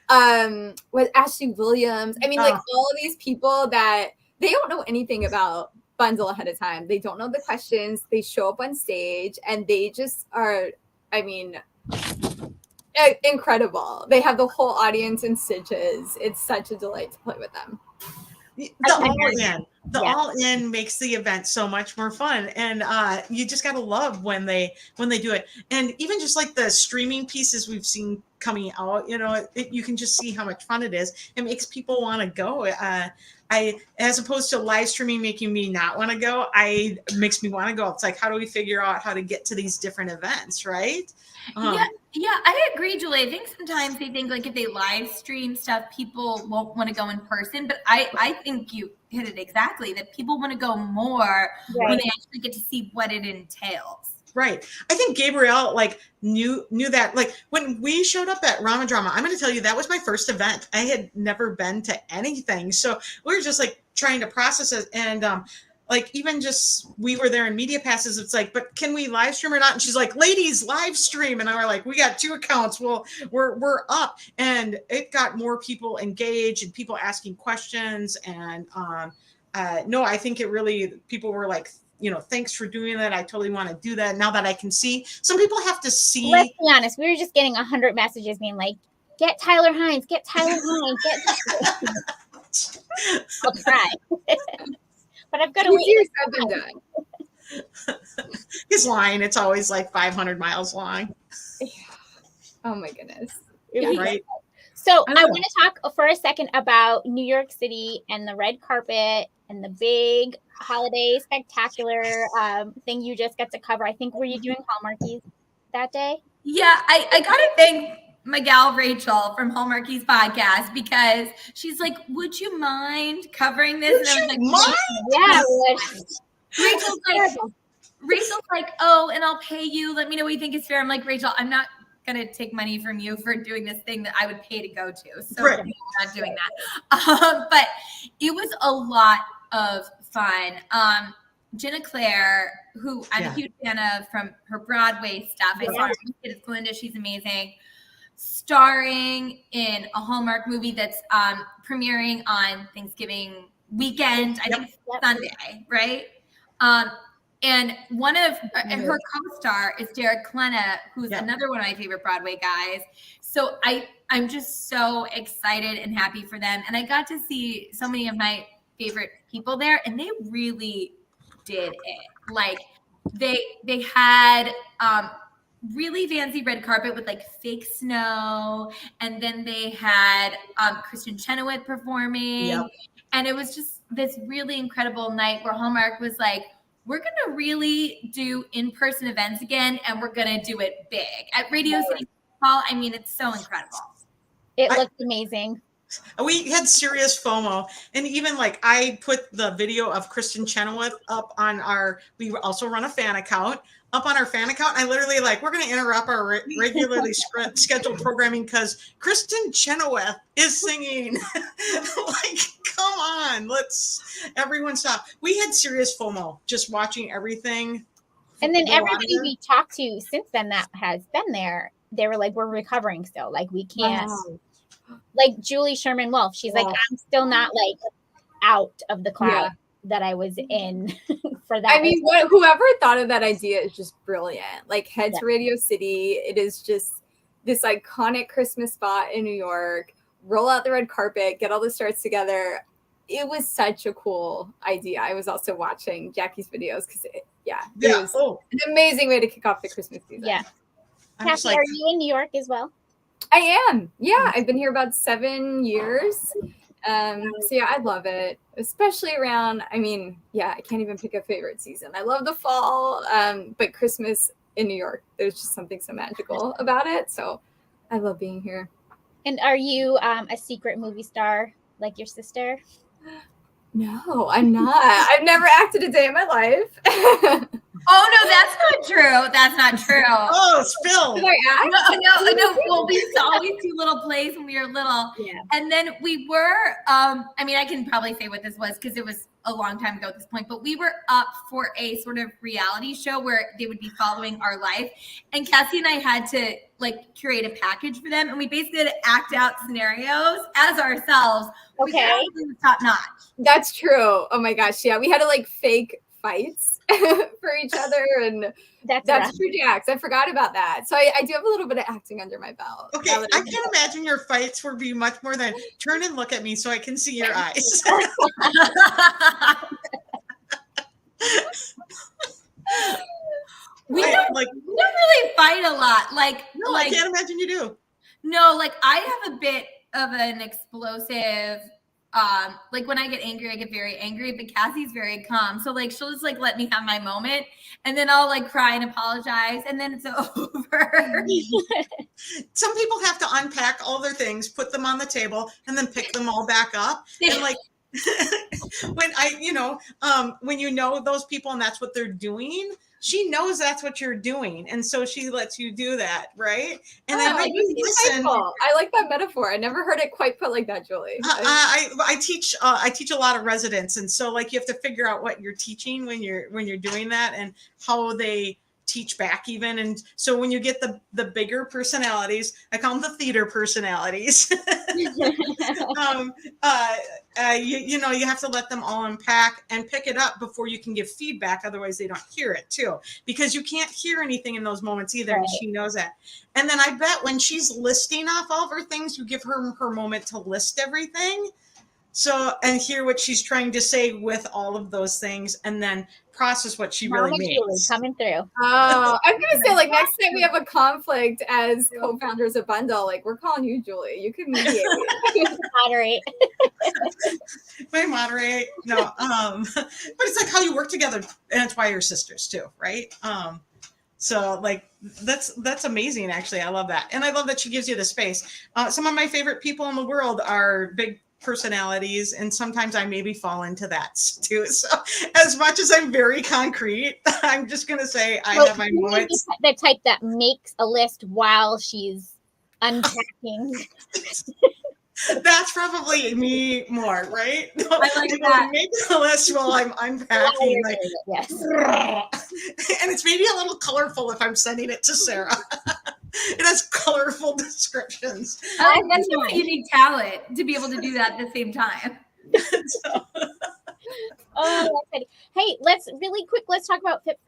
delight. With Ashley Williams. I mean, like all of these people that they don't know anything about Bundle ahead of time. They don't know the questions. They show up on stage and they just are, I mean, incredible. They have the whole audience in stitches. It's such a delight to play with them. The all-in makes the event so much more fun, and you just gotta love when they do it. And even just like the streaming pieces we've seen coming out, you know, you can just see how much fun it is. It makes people want to go. As opposed to live streaming making me not want to go, it makes me want to go. It's like, how do we figure out how to get to these different events, right? Yeah, I agree, Julie. I think sometimes they think like if they live stream stuff, people won't want to go in person. But I think you hit it exactly, that people want to go more when they actually get to see what it entails. Right. I think Gabrielle like knew that, like when we showed up at Rama Drama, I'm going to tell you, that was my first event. I had never been to anything. So we were just like trying to process it. And like even just we were there in media passes. It's like, but can we live stream or not? And she's like, ladies, live stream. And I were like, we got 2 accounts. Well, we're up, and it got more people engaged and people asking questions. And no, I think it really, people were like, you know, thanks for doing that. I totally want to do that now that I can see. Some people have to see. Let's be honest. We were just getting 100 messages being like, get Tyler Hines, get Tyler Hines, I'll try. But I've got to wait. His line, it's always like 500 miles long. Oh my goodness. Yeah, right. So I want to talk for a second about New York City and the red carpet and the big holiday spectacular thing you just got to cover. I think, were you doing Hallmarkies that day? Yeah, I got to thank my gal Rachel from Hallmarkies podcast, because she's like, would you mind covering this? And I was like, Rachel's like, oh, and I'll pay you. Let me know what you think is fair. I'm like, Rachel, I'm not going to take money from you for doing this thing that I would pay to go to. So we're not doing that. But it was a lot of fun. Jenna Claire, who I'm a huge fan of from her Broadway stuff. I saw her with Glinda. She's amazing. Starring in a Hallmark movie that's premiering on Thanksgiving weekend. I think it's Sunday, right? And one of and her co-star is Derek Klena, who's another one of my favorite Broadway guys. So I'm just so excited and happy for them. And I got to see so many of my favorite people there, and they really did it. Like they had really fancy red carpet with like fake snow, and then they had Kristen Chenoweth performing, and it was just this really incredible night where Hallmark was like, we're going to really do in-person events again, and we're going to do it big at Radio City Hall. I mean, it's so incredible. It looked amazing. We had serious FOMO, and even like I put the video of Kristen Chenoweth up on we also run a fan account, up on our fan account. I literally like, we're going to interrupt our regularly scheduled programming because Kristen Chenoweth is singing. Like, come on, everyone stop. We had serious FOMO just watching everything. And then everybody we talked to since then that has been there, they were like, we're recovering still. Like, we can't. Wow. Like Julie Sherman Wolf, she's like, I'm still not like out of the cloud that I was in for that. I mean, whoever thought of that idea is just brilliant. Like, head to Radio City. It is just this iconic Christmas spot in New York. Roll out the red carpet, get all the stars together. It was such a cool idea. I was also watching Jackie's videos because it was an amazing way to kick off the Christmas season. Yeah. Cassie, are you in New York as well? I am. Yeah, I've been here about 7 years. So yeah, I love it, especially around, I mean, I can't even pick a favorite season. I love the fall, but Christmas in New York, there's just something so magical about it. So I love being here. And are you a secret movie star like your sister? No, I'm not. I've never acted a day in my life. Oh, no, that's not true. That's not true. Oh, Phil. Did I act? No. Well, we always do little plays when we were little. Yeah. And then we were, I mean, I can probably say what this was because it was a long time ago at this point, but we were up for a sort of reality show where they would be following our life. And Cassie and I had to like curate a package for them. And we basically had to act out scenarios as ourselves. Okay. It was top notch. That's true. Oh my gosh. Yeah. We had to like fake fights for each other. And that's true, Jacks. I forgot about that. So I do have a little bit of acting under my belt. Okay. I can't imagine your fights would be much more than turn and look at me so I can see your eyes. We don't really fight a lot. No, I can't imagine you do. No, like I have a bit of an explosive, like when I get angry, I get very angry, but Cassie's very calm. So like she'll just like let me have my moment and then I'll like cry and apologize and then it's over. Some people have to unpack all their things, put them on the table, and then pick them all back up. And like when you know those people and that's what they're doing, she knows that's what you're doing, and so she lets you do that, right? And then when you listen, I like that metaphor. I never heard it quite put like that, Julie. I teach a lot of residents, and so like you have to figure out what you're teaching when you're doing that, and how they teach back even. And so when you get the bigger personalities, I call them the theater personalities. You have to let them all unpack and pick it up before you can give feedback. Otherwise they don't hear it too, because you can't hear anything in those moments either. Right. And she knows that. And then I bet when she's listing off all of her things, you give her moment to list everything. So, and hear what she's trying to say with all of those things, and then process what she really means. Coming through. Oh, I'm gonna say like next time we have a conflict as co-founders of Bundle, like we're calling you, Julie. You can mediate. Moderate. May moderate. No, but it's like how you work together, and it's why you're sisters too, right? So like that's amazing. Actually, I love that, and I love that she gives you the space. Some of my favorite people in the world are big personalities, and sometimes I maybe fall into that too. So as much as I'm very concrete, I'm just gonna say I have my moments. The type that makes a list while she's unpacking. That's probably me more, right? I like that. Make the list while I'm unpacking, like, yes. And it's maybe a little colorful if I'm sending it to Sarah. It has colorful descriptions. That's a unique talent to be able to do that at the same time. Oh, hey, let's talk about Fit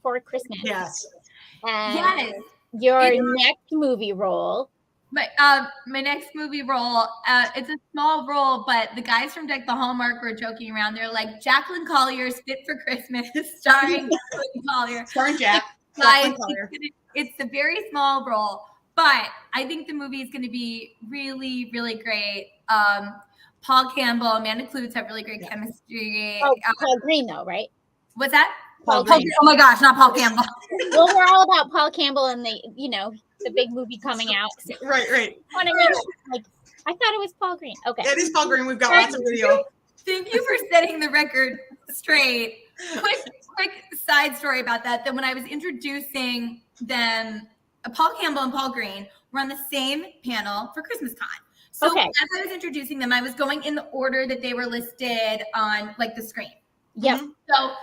for Christmas. Yes. Yes. Your next movie role. My next movie role, it's a small role, but the guys from Deck the Hallmark were joking around. They're like, Jacqueline Collier's Fit for Christmas, starring Jacqueline Collier. Starring Jack. Guys, it's a very small role, but I think the movie is going to be really, really great. Paul Campbell, Amanda Kloots have really great chemistry. Oh, Paul Green, though, right? What's that? Paul Green. Oh my gosh, not Paul Campbell. Well, we're all about Paul Campbell and the big movie coming out. Right. I thought it was Paul Green. Okay. It is Paul Green. We've got lots of video. Thank you for setting the record straight. Quick side story about that. Then when I was introducing them, Paul Campbell and Paul Green were on the same panel for Christmas Con. So as I was introducing them, I was going in the order that they were listed on like the screen. Yep. Mm-hmm. So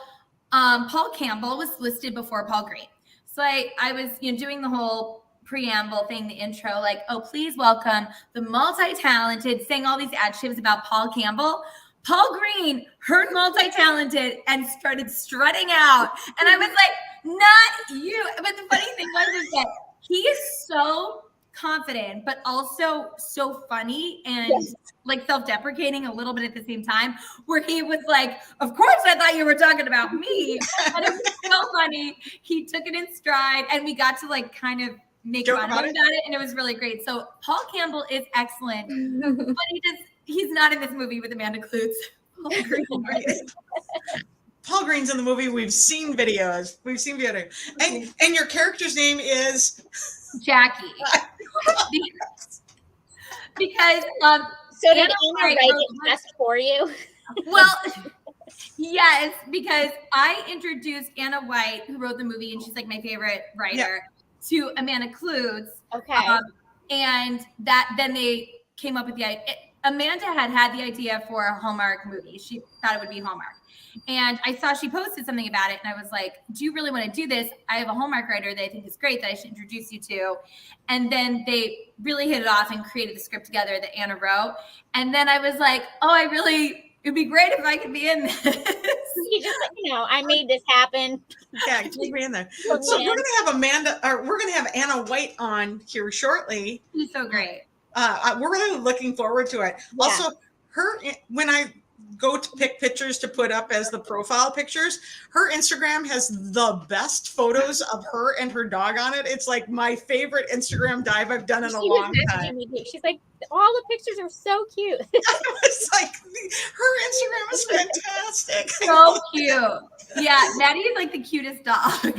Paul Campbell was listed before Paul Green. So I was doing the whole preamble thing, the intro, like, oh, please welcome the multi-talented, saying all these adjectives about Paul Campbell. Paul Green heard multi-talented and started strutting out. And I was like, not you. But the funny thing was is that he is so confident, but also so funny and like self-deprecating a little bit at the same time, where he was like, of course I thought you were talking about me. And it was so funny. He took it in stride and we got to like kind of make fun about it. And it was really great. So Paul Campbell is excellent, but he's not in this movie with Amanda Kloots. Paul Green's in the movie. We've seen videos. And your character's name is Jackie. Because so did Anna write it just for you? Well, yes, because I introduced Anna White, who wrote the movie, and she's like my favorite writer, to Amanda Klutz. Okay. And that then they came up with the idea. Amanda had the idea for a Hallmark movie. She thought it would be Hallmark. And I saw she posted something about it. And I was like, do you really want to do this? I have a Hallmark writer that I think is great that I should introduce you to. And then they really hit it off and created the script together that Anna wrote. And then I was like, it'd be great if I could be in this. You just, I made this happen. Yeah, keep me in there. So we're gonna have Anna White on here shortly. She's so great. We're really looking forward to it. Yeah. Also, when I go to pick pictures to put up as the profile pictures, her Instagram has the best photos of her and her dog on it. It's like my favorite Instagram dive I've done in a long time. She's like, all the pictures are so cute. It's like her Instagram is fantastic. So cute. Yeah, Maddie is like the cutest dog.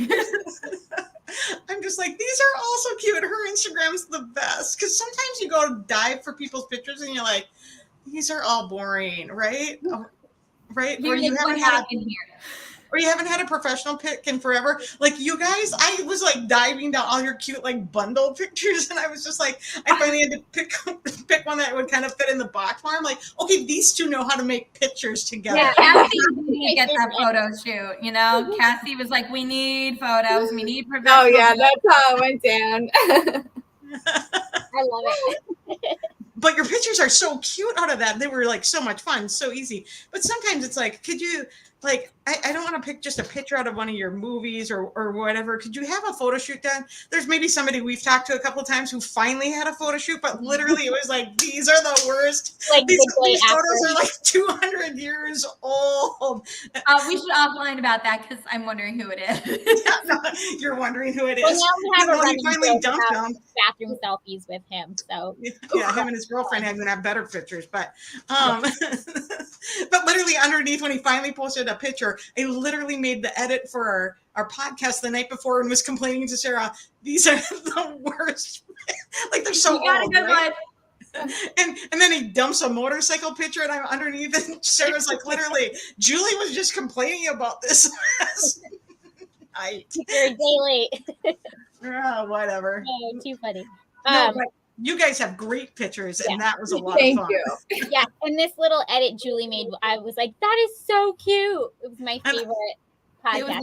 I'm just like, these are all so cute. Her Instagram's the best. Because sometimes you go dive for people's pictures and you're like, these are all boring, right? Right? Or you haven't had a professional pic in forever. Like you guys, I was like diving down all your cute like bundle pictures, and I was just like, I finally had to pick one that would kind of fit in the box more. I'm like, okay, these two know how to make pictures together. Yeah, Cassie didn't get that photo shoot. Cassie was like, we need photos, we need professional. Oh yeah, that's how it went down. I love it. But your pictures are so cute out of that. They were like so much fun, so easy. But sometimes it's like, could you, like, I don't want to pick just a picture out of one of your movies or whatever. Could you have a photo shoot done? There's maybe somebody we've talked to a couple of times who finally had a photo shoot, but literally it was like, these are the worst. Like these photos are like 200 years old. We should offline about that because I'm wondering who it is. You're wondering who it is. Well, now we have he finally dumped them. Bathroom selfies with him. So yeah, him and his girlfriend are gonna have better pictures, but but literally underneath when he finally posted a picture, I literally made the edit for our podcast the night before and was complaining to Sarah, these are the worst. Like they're so old, right? And then he dumps a motorcycle picture and I'm underneath and Sarah's like, literally, Julie was just complaining about this last night. You're a day late. Whatever. Oh, too funny. No, but you guys have great pictures, and that was a lot of fun. Thank you. Yeah, and this little edit Julie made, I was like, that is so cute. It was my favorite podcast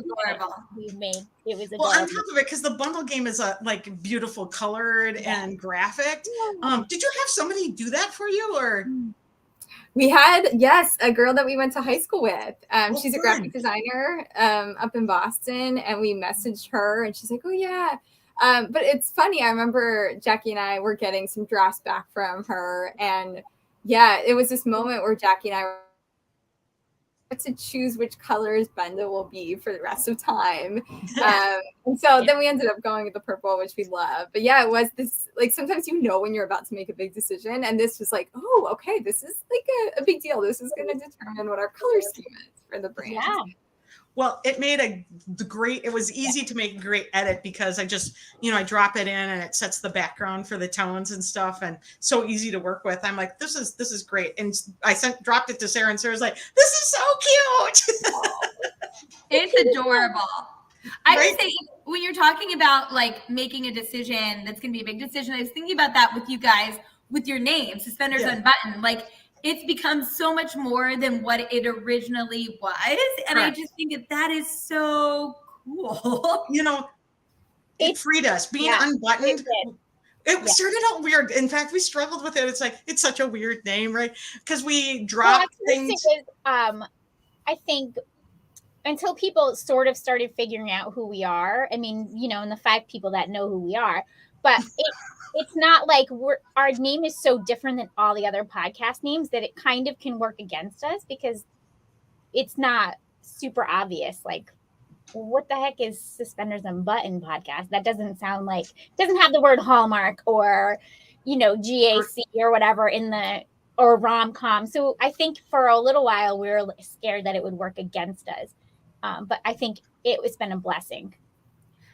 we've made. It was adorable. Well, on top of it, because the bundle game is like beautiful colored and graphic. Did you have somebody do that for you, or? We had, yes, a girl that we went to high school with. She's a graphic designer up in Boston, and we messaged her, and she's like, oh, yeah. But it's funny. I remember Jackie and I were getting some drafts back from her. And yeah, it was this moment where Jackie and I were to choose which colors Benda will be for the rest of time. And so then we ended up going with the purple, which we love. But yeah, it was this, like, sometimes when you're about to make a big decision. And this was like, oh, okay, this is like a big deal. This is going to determine what our color scheme is for the brand. Yeah. Well, it made it was easy to make a great edit because I just, I drop it in and it sets the background for the tones and stuff, and so easy to work with. I'm like, this is great. And I dropped it to Sarah, and Sarah's like, this is so cute. It's adorable. I would say when you're talking about like making a decision that's going to be a big decision, I was thinking about that with you guys, with your name, Suspenders Unbuttoned. Like, it's become so much more than what it originally was. And I just think that is so cool. It freed us. Being unbuttoned. It started out weird. In fact, we struggled with it. It's like, it's such a weird name, right? Because we dropped things. I think until people sort of started figuring out who we are, I mean, and the 5 people that know who we are, but it's not like our name is so different than all the other podcast names that it kind of can work against us because it's not super obvious. Like, what the heck is Suspenders Unbuttoned podcast? That doesn't sound like, doesn't have the word Hallmark or, GAC or whatever or rom-com. So I think for a little while we were scared that it would work against us. But I think it's been a blessing.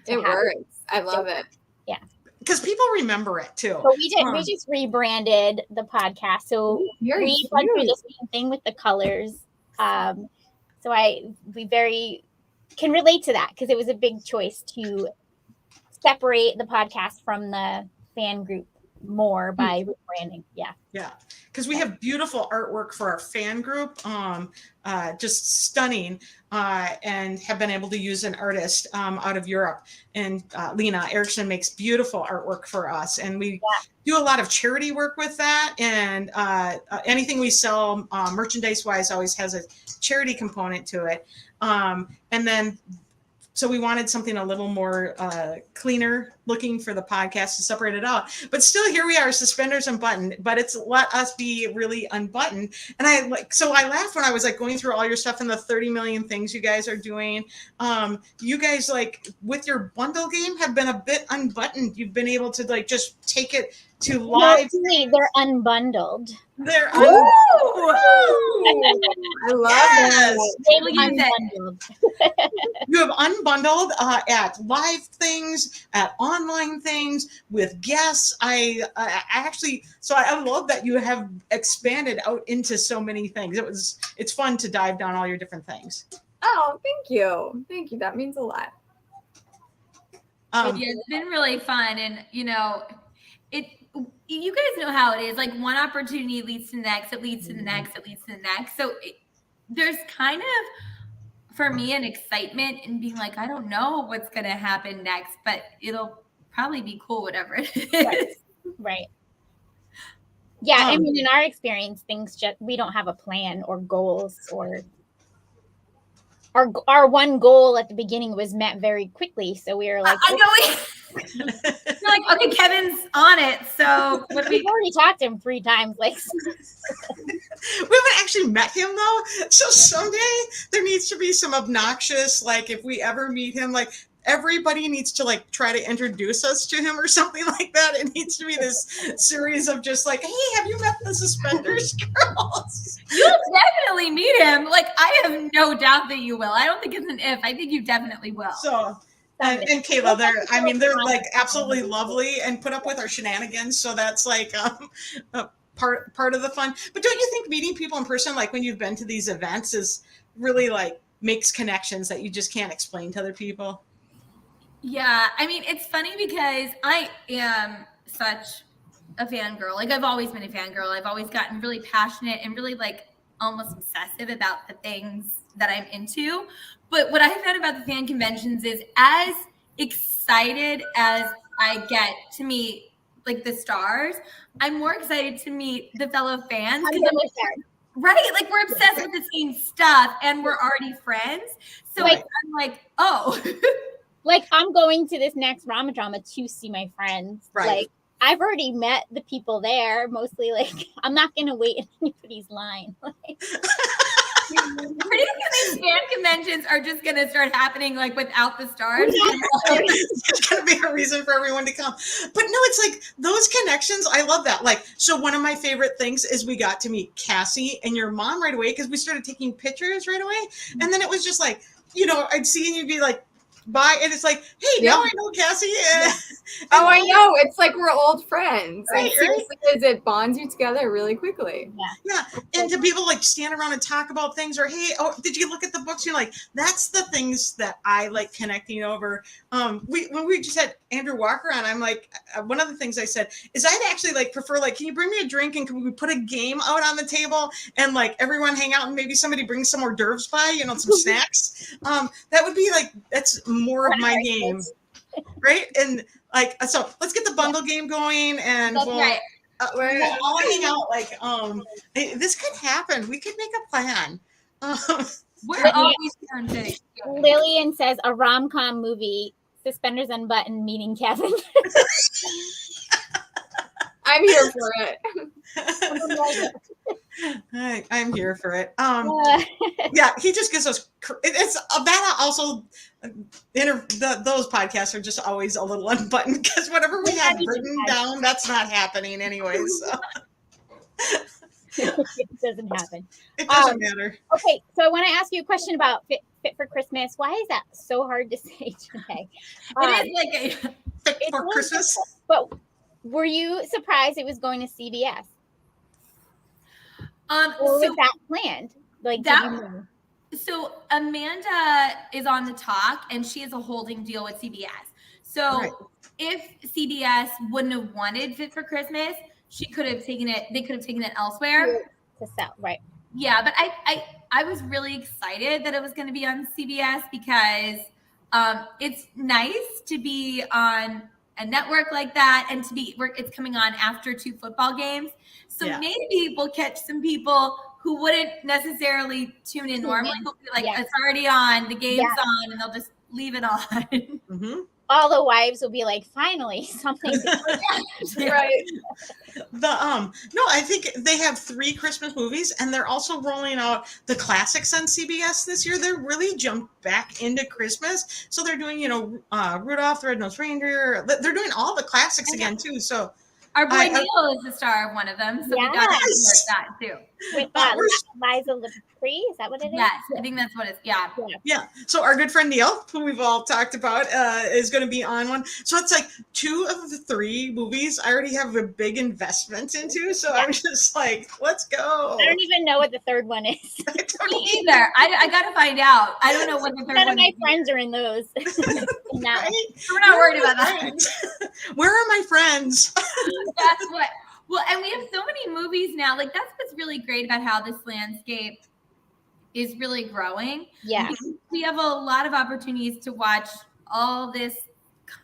It works. I love it. Yeah. Because people remember it too. So we just rebranded the podcast. So we went through the same thing with the colors. So we very can relate to that because it was a big choice to separate the podcast from the fan group more by rebranding. Yeah, because we have beautiful artwork for our fan group, just stunning, and have been able to use an artist out of Europe. And Lena Erickson makes beautiful artwork for us, and we do a lot of charity work with that. And anything we sell merchandise-wise always has a charity component to it. And then so we wanted something a little more cleaner looking for the podcast to separate it out. But still, here we are, suspenders unbuttoned. But it's let us be really unbuttoned. And I laughed when I was like going through all your stuff and the 30 million things you guys are doing. You guys, like with your bundle game, have been a bit unbuttoned. You've been able to like just take it to live. They're unbundled. They're I love that. Unbundled. You have unbundled at live things, at online things, with guests. I love that you have expanded out into so many things. It's fun to dive down all your different things. Oh, thank you. That means a lot. It's been really fun, and you guys know how it is. Like one opportunity leads to the next, it leads to the next, it leads to the next. So there's kind of, for me, an excitement in being like, I don't know what's going to happen next, but it'll probably be cool, whatever it is. Right. Yeah. I mean, in our experience, we don't have a plan or goals, or our one goal at the beginning was met very quickly. So we were like, I know. You're like, okay, Kevin's on it. So we've already talked to him 3 times. Like, we haven't actually met him though. So someday there needs to be some obnoxious, like if we ever meet him, like everybody needs to like try to introduce us to him or something like that. It needs to be this series of just like, hey, have you met the Suspenders Girls? You'll definitely meet him. Like, I have no doubt that you will. I don't think it's an if. I think you definitely will. So. And Kayla, they're like absolutely lovely and put up with our shenanigans. So that's like part of the fun. But don't you think meeting people in person, like when you've been to these events, is really like makes connections that you just can't explain to other people? Yeah, I mean, it's funny because I am such a fangirl. Like I've always been a fangirl. I've always gotten really passionate and really like almost obsessive about the things that I'm into. But what I found about the fan conventions is as excited as I get to meet like the stars, I'm more excited to meet the fellow fans. Right? Like we're obsessed with the same stuff and we're already friends. So like, I'm like, oh. Like I'm going to this next Rama Drama to see my friends. Right. Like I've already met the people there. Mostly like I'm not going to wait in anybody's line. Pretty soon these fan conventions are just going to start happening like without the stars. There's going to be a reason for everyone to come. But no, it's like those connections. I love that. Like, so one of my favorite things is we got to meet Cassie and your mom right away because we started taking pictures right away. And then it was just like, I'd see you be like, bye. And it's like, hey, now I know Cassie. Oh, I know. It's like we're old friends. Right, like, seriously, it bonds you together really quickly. Yeah. And to be able to like stand around and talk about things or, hey, did you look at the books? You're like, that's the things that I like connecting over. When we just had Andrew Walker on, I'm like, one of the things I said is I'd actually like prefer, like, can you bring me a drink and can we put a game out on the table and like everyone hang out and maybe somebody brings some hors d'oeuvres by, some snacks. That would be like, that's more of my game. Right. And like, so let's get the bundle game going and we'll all hang out. Like, this could happen. We could make a plan. We're always down to Lillian says a rom-com movie, Suspenders Unbuttoned, meeting Kevin. I'm here for it. I'm here for it. Yeah, he just gives us. It's that also. Those podcasts are just always a little unbuttoned because whatever we have written down, that's not happening anyways. So. It doesn't happen. It doesn't matter. Okay, so I want to ask you a question about Fit for Christmas. Why is that so hard to say today? It is like a Fit for Christmas. But were you surprised it was going to CBS? Or was that planned? Like that. So Amanda is on the talk, and she has a holding deal with CBS. So if CBS wouldn't have wanted Fit for Christmas, they could have taken it elsewhere to sell, right? Yeah, but I was really excited that it was going to be on CBS because it's nice to be on a network like that, and it's coming on after 2 football games. So maybe we'll catch some people who wouldn't necessarily tune in normally. They'll be like, it's already on, the game's on, and they'll just leave it on. Mm-hmm. All the wives will be like, finally, something. Right. No, I think they have 3 Christmas movies, and they're also rolling out the classics on CBS this year. They're really jumped back into Christmas, so they're doing, Rudolph the Red-Nosed Reindeer. They're doing all the classics again too. So our boy Neil is the star of one of them, so we got to support that too. With Liza Lepre, is that what it is? Yes, I think that's what it's. Yeah. So our good friend Neil, who we've all talked about, is going to be on one. So it's like 2 of the 3 movies I already have a big investment into. So I'm just like, let's go. I don't even know what the third one is. Me either. I got to find out. I don't know what the third one is. None of my friends are in those. Right? We're not worried about that. Where are my friends? That's what. Well, and we have so many movies now. Like, that's what's really great about how this landscape is really growing. Yeah. We have a lot of opportunities to watch all this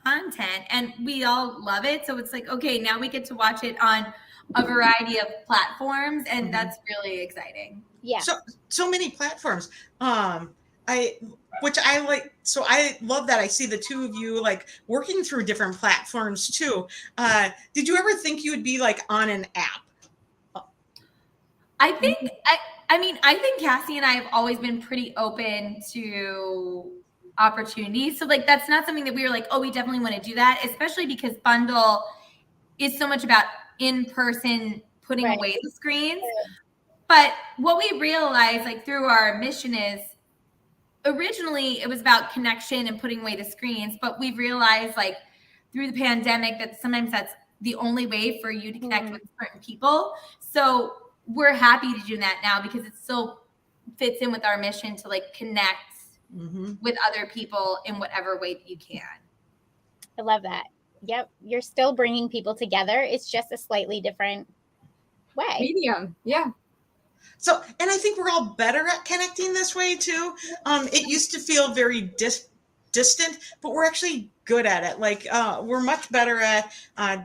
content, and we all love it. So it's like, okay, now we get to watch it on a variety of platforms, and that's really exciting. Yeah. So many platforms. Which I like. So I love that I see the 2 of you like working through different platforms too. Did you ever think you would be like on an app? I think I think Cassie and I have always been pretty open to opportunities. So like that's not something that we were like, oh, we definitely want to do that, especially because Bundle is so much about in person putting away the screens. But what we realized like through our mission is originally it was about connection and putting away the screens, but we've realized like through the pandemic that sometimes that's the only way for you to connect with certain people. So we're happy to do that now because it still fits in with our mission to like connect with other people in whatever way that you can. I love that. Yep. You're still bringing people together. It's just a slightly different way. Medium. Yeah. So, and I think we're all better at connecting this way too. It used to feel very distant, but we're actually good at it. Like we're much better at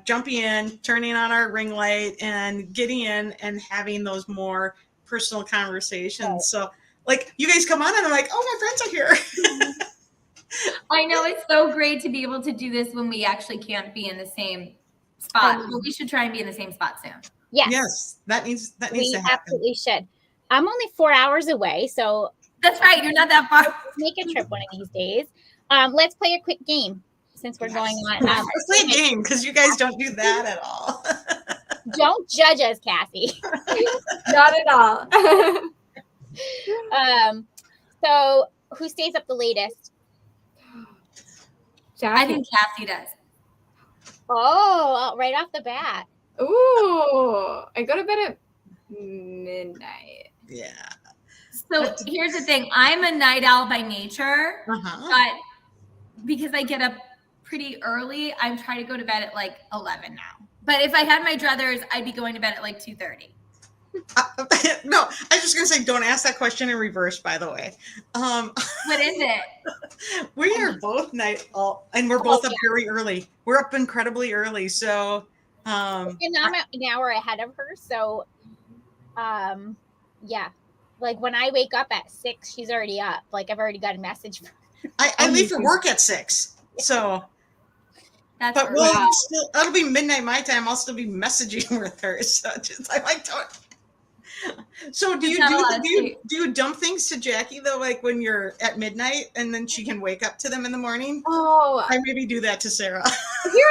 jumping in, turning on our ring light, and getting in and having those more personal conversations. Right. So, like you guys come on, and I'm like, oh, my friends are here. I know, it's so great to be able to do this when we actually can't be in the same spot. But we should try and be in the same spot soon. Yes, that needs to happen. We absolutely should. I'm only 4 hours away, so that's right. You're not that far. Let's make a trip one of these days. Let's play a quick game since we're going on. Let's play a game because you guys don't do that at all. Don't judge us, Cassie. Not at all. So who stays up the latest? Jackie. I think Cassie does. Oh, right off the bat. Ooh, I go to bed at midnight. Yeah. So here's the thing. I'm a night owl by nature, but because I get up pretty early, I'm trying to go to bed at like 11 now. But if I had my druthers, I'd be going to bed at like 2:30. No, I was just going to say, don't ask that question in reverse, by the way. What is it? We are both night owl, and we're both up very early. We're up incredibly early. So, and I'm an hour ahead of her. So, yeah. Like when I wake up at 6, she's already up. Like I've already got a message. I leave for work at 6. So, that's but it'll be midnight my time. I'll still be messaging with her. So So do you dump things to Jackie though, like when you're at midnight and then she can wake up to them in the morning? Oh, I maybe do that to Sarah. Here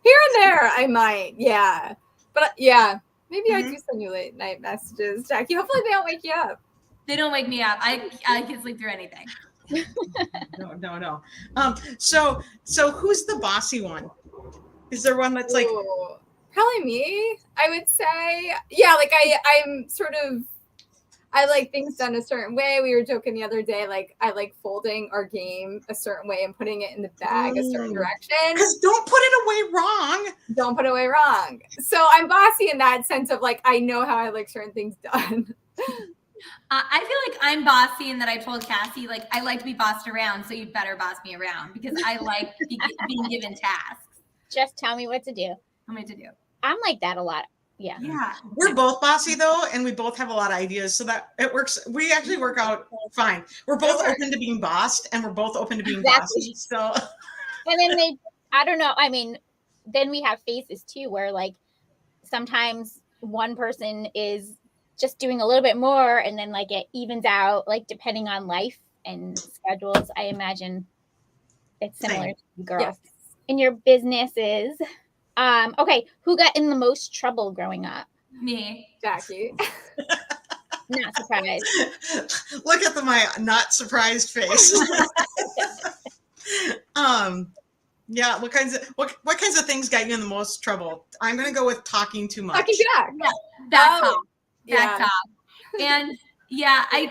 and there, I might, yeah. But yeah, maybe I do send you late night messages, Jackie. Hopefully they don't wake you up. They don't wake me up. I can sleep through anything. No. So who's the bossy one? Is there one that's like? Probably me, I would say. Yeah, like I'm sort of I like things done a certain way. We were joking the other day, like I like folding our game a certain way and putting it in the bag a certain direction. Because don't put it away wrong. Don't put it away wrong. So I'm bossy in that sense of like I know how I like certain things done. I feel like I'm bossy in that I told Cassie, like, I like to be bossed around, so you'd better boss me around because I like being given tasks. Just tell me what to do. Tell me what to do. I'm like that a lot. Yeah. Yeah. We're both bossy though, and we both have a lot of ideas, so that it works. We actually work out fine. We're both open to being bossed, and we're both open to being bossy. So, and then I don't know. I mean, then we have phases too, where like sometimes one person is just doing a little bit more, and then like it evens out, like depending on life and schedules. I imagine it's similar to you girls. Yes. In your businesses. Okay, who got in the most trouble growing up? Me. Jackie. Not surprised. Look at my not surprised face. Yeah, what kinds of things got you in the most trouble? I'm gonna go with talking too much. Talking Jack. Yeah, that talk. And yeah, I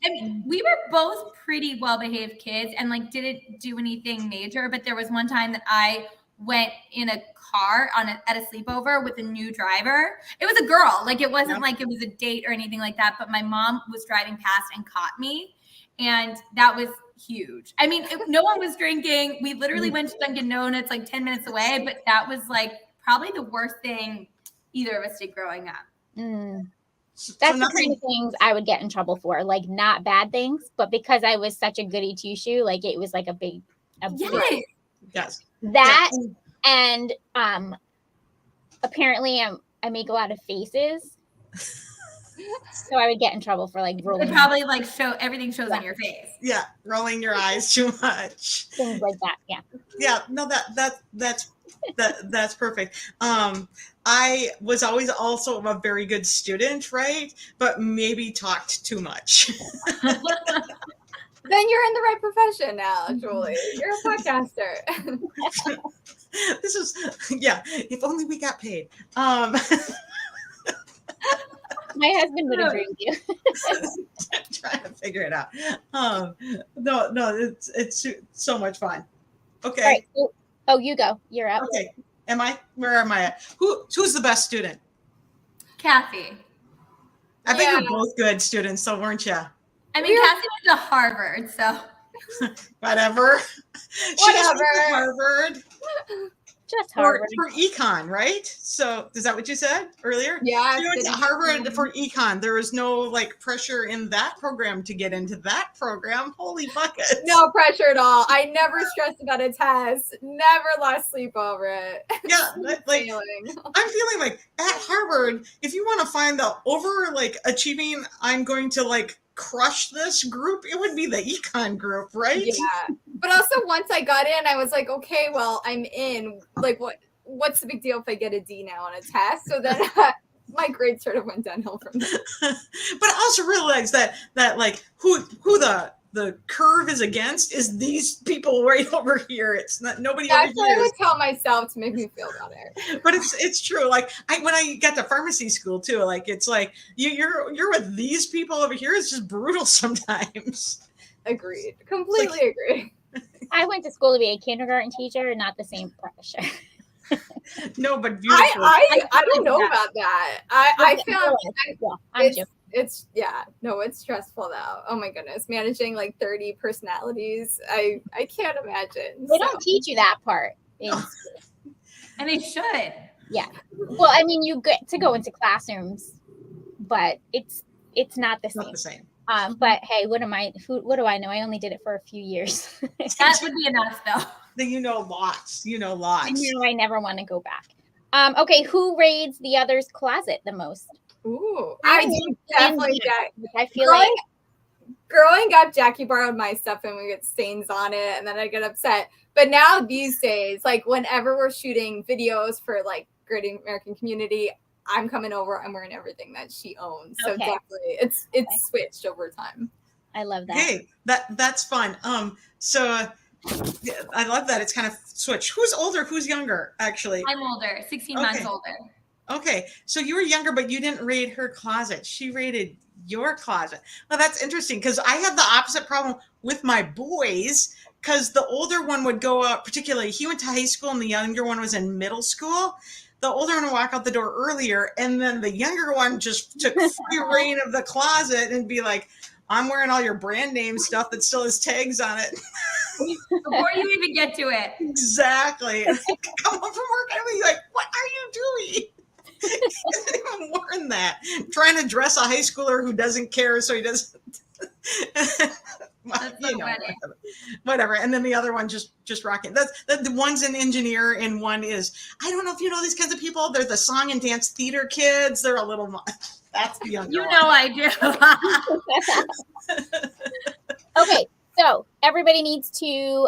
mean, we were both pretty well-behaved kids and like didn't do anything major, but there was one time that I went in a car at a sleepover with a new driver. It was a girl, like it wasn't like it was a date or anything like that, but my mom was driving past and caught me. And that was huge. I mean, no one was drinking. We literally went to Dunkin' Donuts like 10 minutes away, but that was like probably the worst thing either of us did growing up. That's the kind of things I would get in trouble for, like not bad things, but because I was such a goody two shoe, like it was like a big. Yes. That and apparently I make a lot of faces, so I would get in trouble for like rolling. It probably like everything shows on your face. Yeah, rolling your eyes too much. Things like that. Yeah. Yeah. No, that's perfect. I was always also a very good student, right? But maybe talked too much. Then you're in the right profession now, Julie. You're a podcaster. This is, if only we got paid. My husband would agree with you. Trying to figure it out. No, it's so much fun. Okay. All right. Oh, you go. You're up. Okay. Where am I at? Who's the best student? Kathy. I think we're both good students, so weren't you? I mean, Cassie went to Harvard, so. Whatever. She just went to Harvard. Just Harvard. For econ, right? So is that what you said earlier? Yeah. She went to Harvard for econ. There was no like pressure in that program to get into that program. Holy buckets. No pressure at all. I never stressed about a test. Never lost sleep over it. Yeah, like I'm feeling like at Harvard, if you want to find the over like achieving, I'm going to like crush this group, it would be the econ group, right? Yeah. But also once I got in, I was like, okay, well, I'm in. Like what's the big deal if I get a D now on a test? So then my grades sort of went downhill from there. But I also realized that like who the curve is against is these people right over here. It's not nobody. That's what I would tell myself to make me feel better. But it's true. Like when I got to pharmacy school too, like it's like you're with these people over here. It's just brutal sometimes. Agreed. Completely agree. I went to school to be a kindergarten teacher, not the same pressure. No, but beautiful. I don't know about that. I feel it's stressful though. Oh my goodness, managing like 30 personalities. I can't imagine. They don't teach you that part in school. And they should. Yeah. Well, I mean, you get to go into classrooms, but it's not the same. Not the same. But hey, what do I know? I only did it for a few years. That would be enough though. Then you know lots. I know I never want to go back. Okay, who raids the other's closet the most? Ooh, I do definitely. I feel like growing up, Jackie borrowed my stuff and we get stains on it, and then I get upset. But now these days, like whenever we're shooting videos for like Great American Community, I'm coming over. I'm wearing everything that she owns. So definitely, it's switched over time. I love that. Hey, that's fun. I love that it's kind of switched. Who's older? Who's younger? Actually, I'm older, 16 months older. Okay, so you were younger, but you didn't raid her closet. She raided your closet. Well, that's interesting because I had the opposite problem with my boys because the older one would go out, particularly he went to high school and the younger one was in middle school. The older one would walk out the door earlier, and then the younger one just took free reign of the closet and be like, I'm wearing all your brand name stuff that still has tags on it. Before you even get to it. Exactly. Come home from work and be like, what are you doing? He hasn't even worn that. Trying to dress a high schooler who doesn't care, so he doesn't. That's so funny. Whatever. And then the other one just rocking. That's the one's an engineer and one is, I don't know if you know these kinds of people. They're the song and dance theater kids. They're a little. That's the younger You one. know I do. Okay, so everybody needs to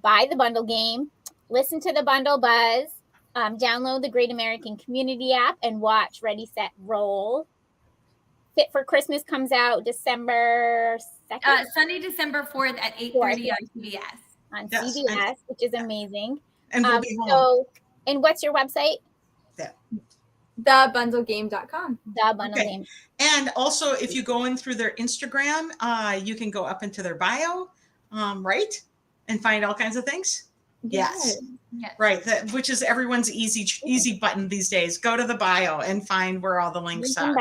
buy the bundle game, listen to the Bundle Buzz, download the Great American Community app, and watch Ready, Set, Roll. Fit for Christmas comes out December 2nd. Sunday, December 4th at 8:30 on CBS. On Yes, CBS, which is amazing. And we'll be home. So, and what's your website? Thebundlegame.com. The Bundle Game. And also, if you go in through their Instagram, you can go up into their bio, right? And find all kinds of things. Yes. Right. Which is everyone's easy button these days. Go to the bio and find where all the links are.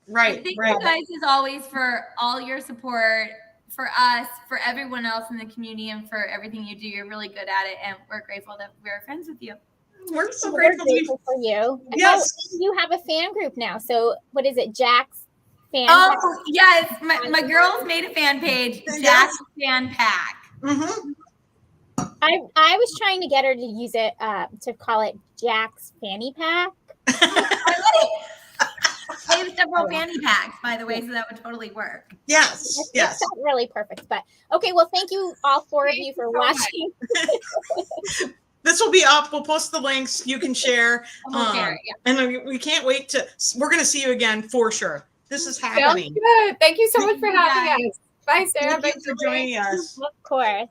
Right. Thank Right. you guys as always for all your support, for us, for everyone else in the community, and for everything you do. You're really good at it, and we're grateful that we're friends with you. We're so We're grateful to grateful for you. Yes. Oh, you have a fan group now. So what is it? Jacks Fan Oh, Pack? yes. My girls made a fan page, Jacks Fan Pack. Mm-hmm. I was trying to get her to use it to call it Jack's Fanny Pack. I have several fanny packs, by the way, so that would totally work. Yes. Yes. It's not really perfect, but okay. Well, thank you all four of you for watching. This will be up. We'll post the links. You can share. We'll share it, yeah. And we can't wait we're going to see you again for sure. This is Sounds happening. good. Thank you so much for having us. Bye, Sarah. Thank you for joining us. Of course.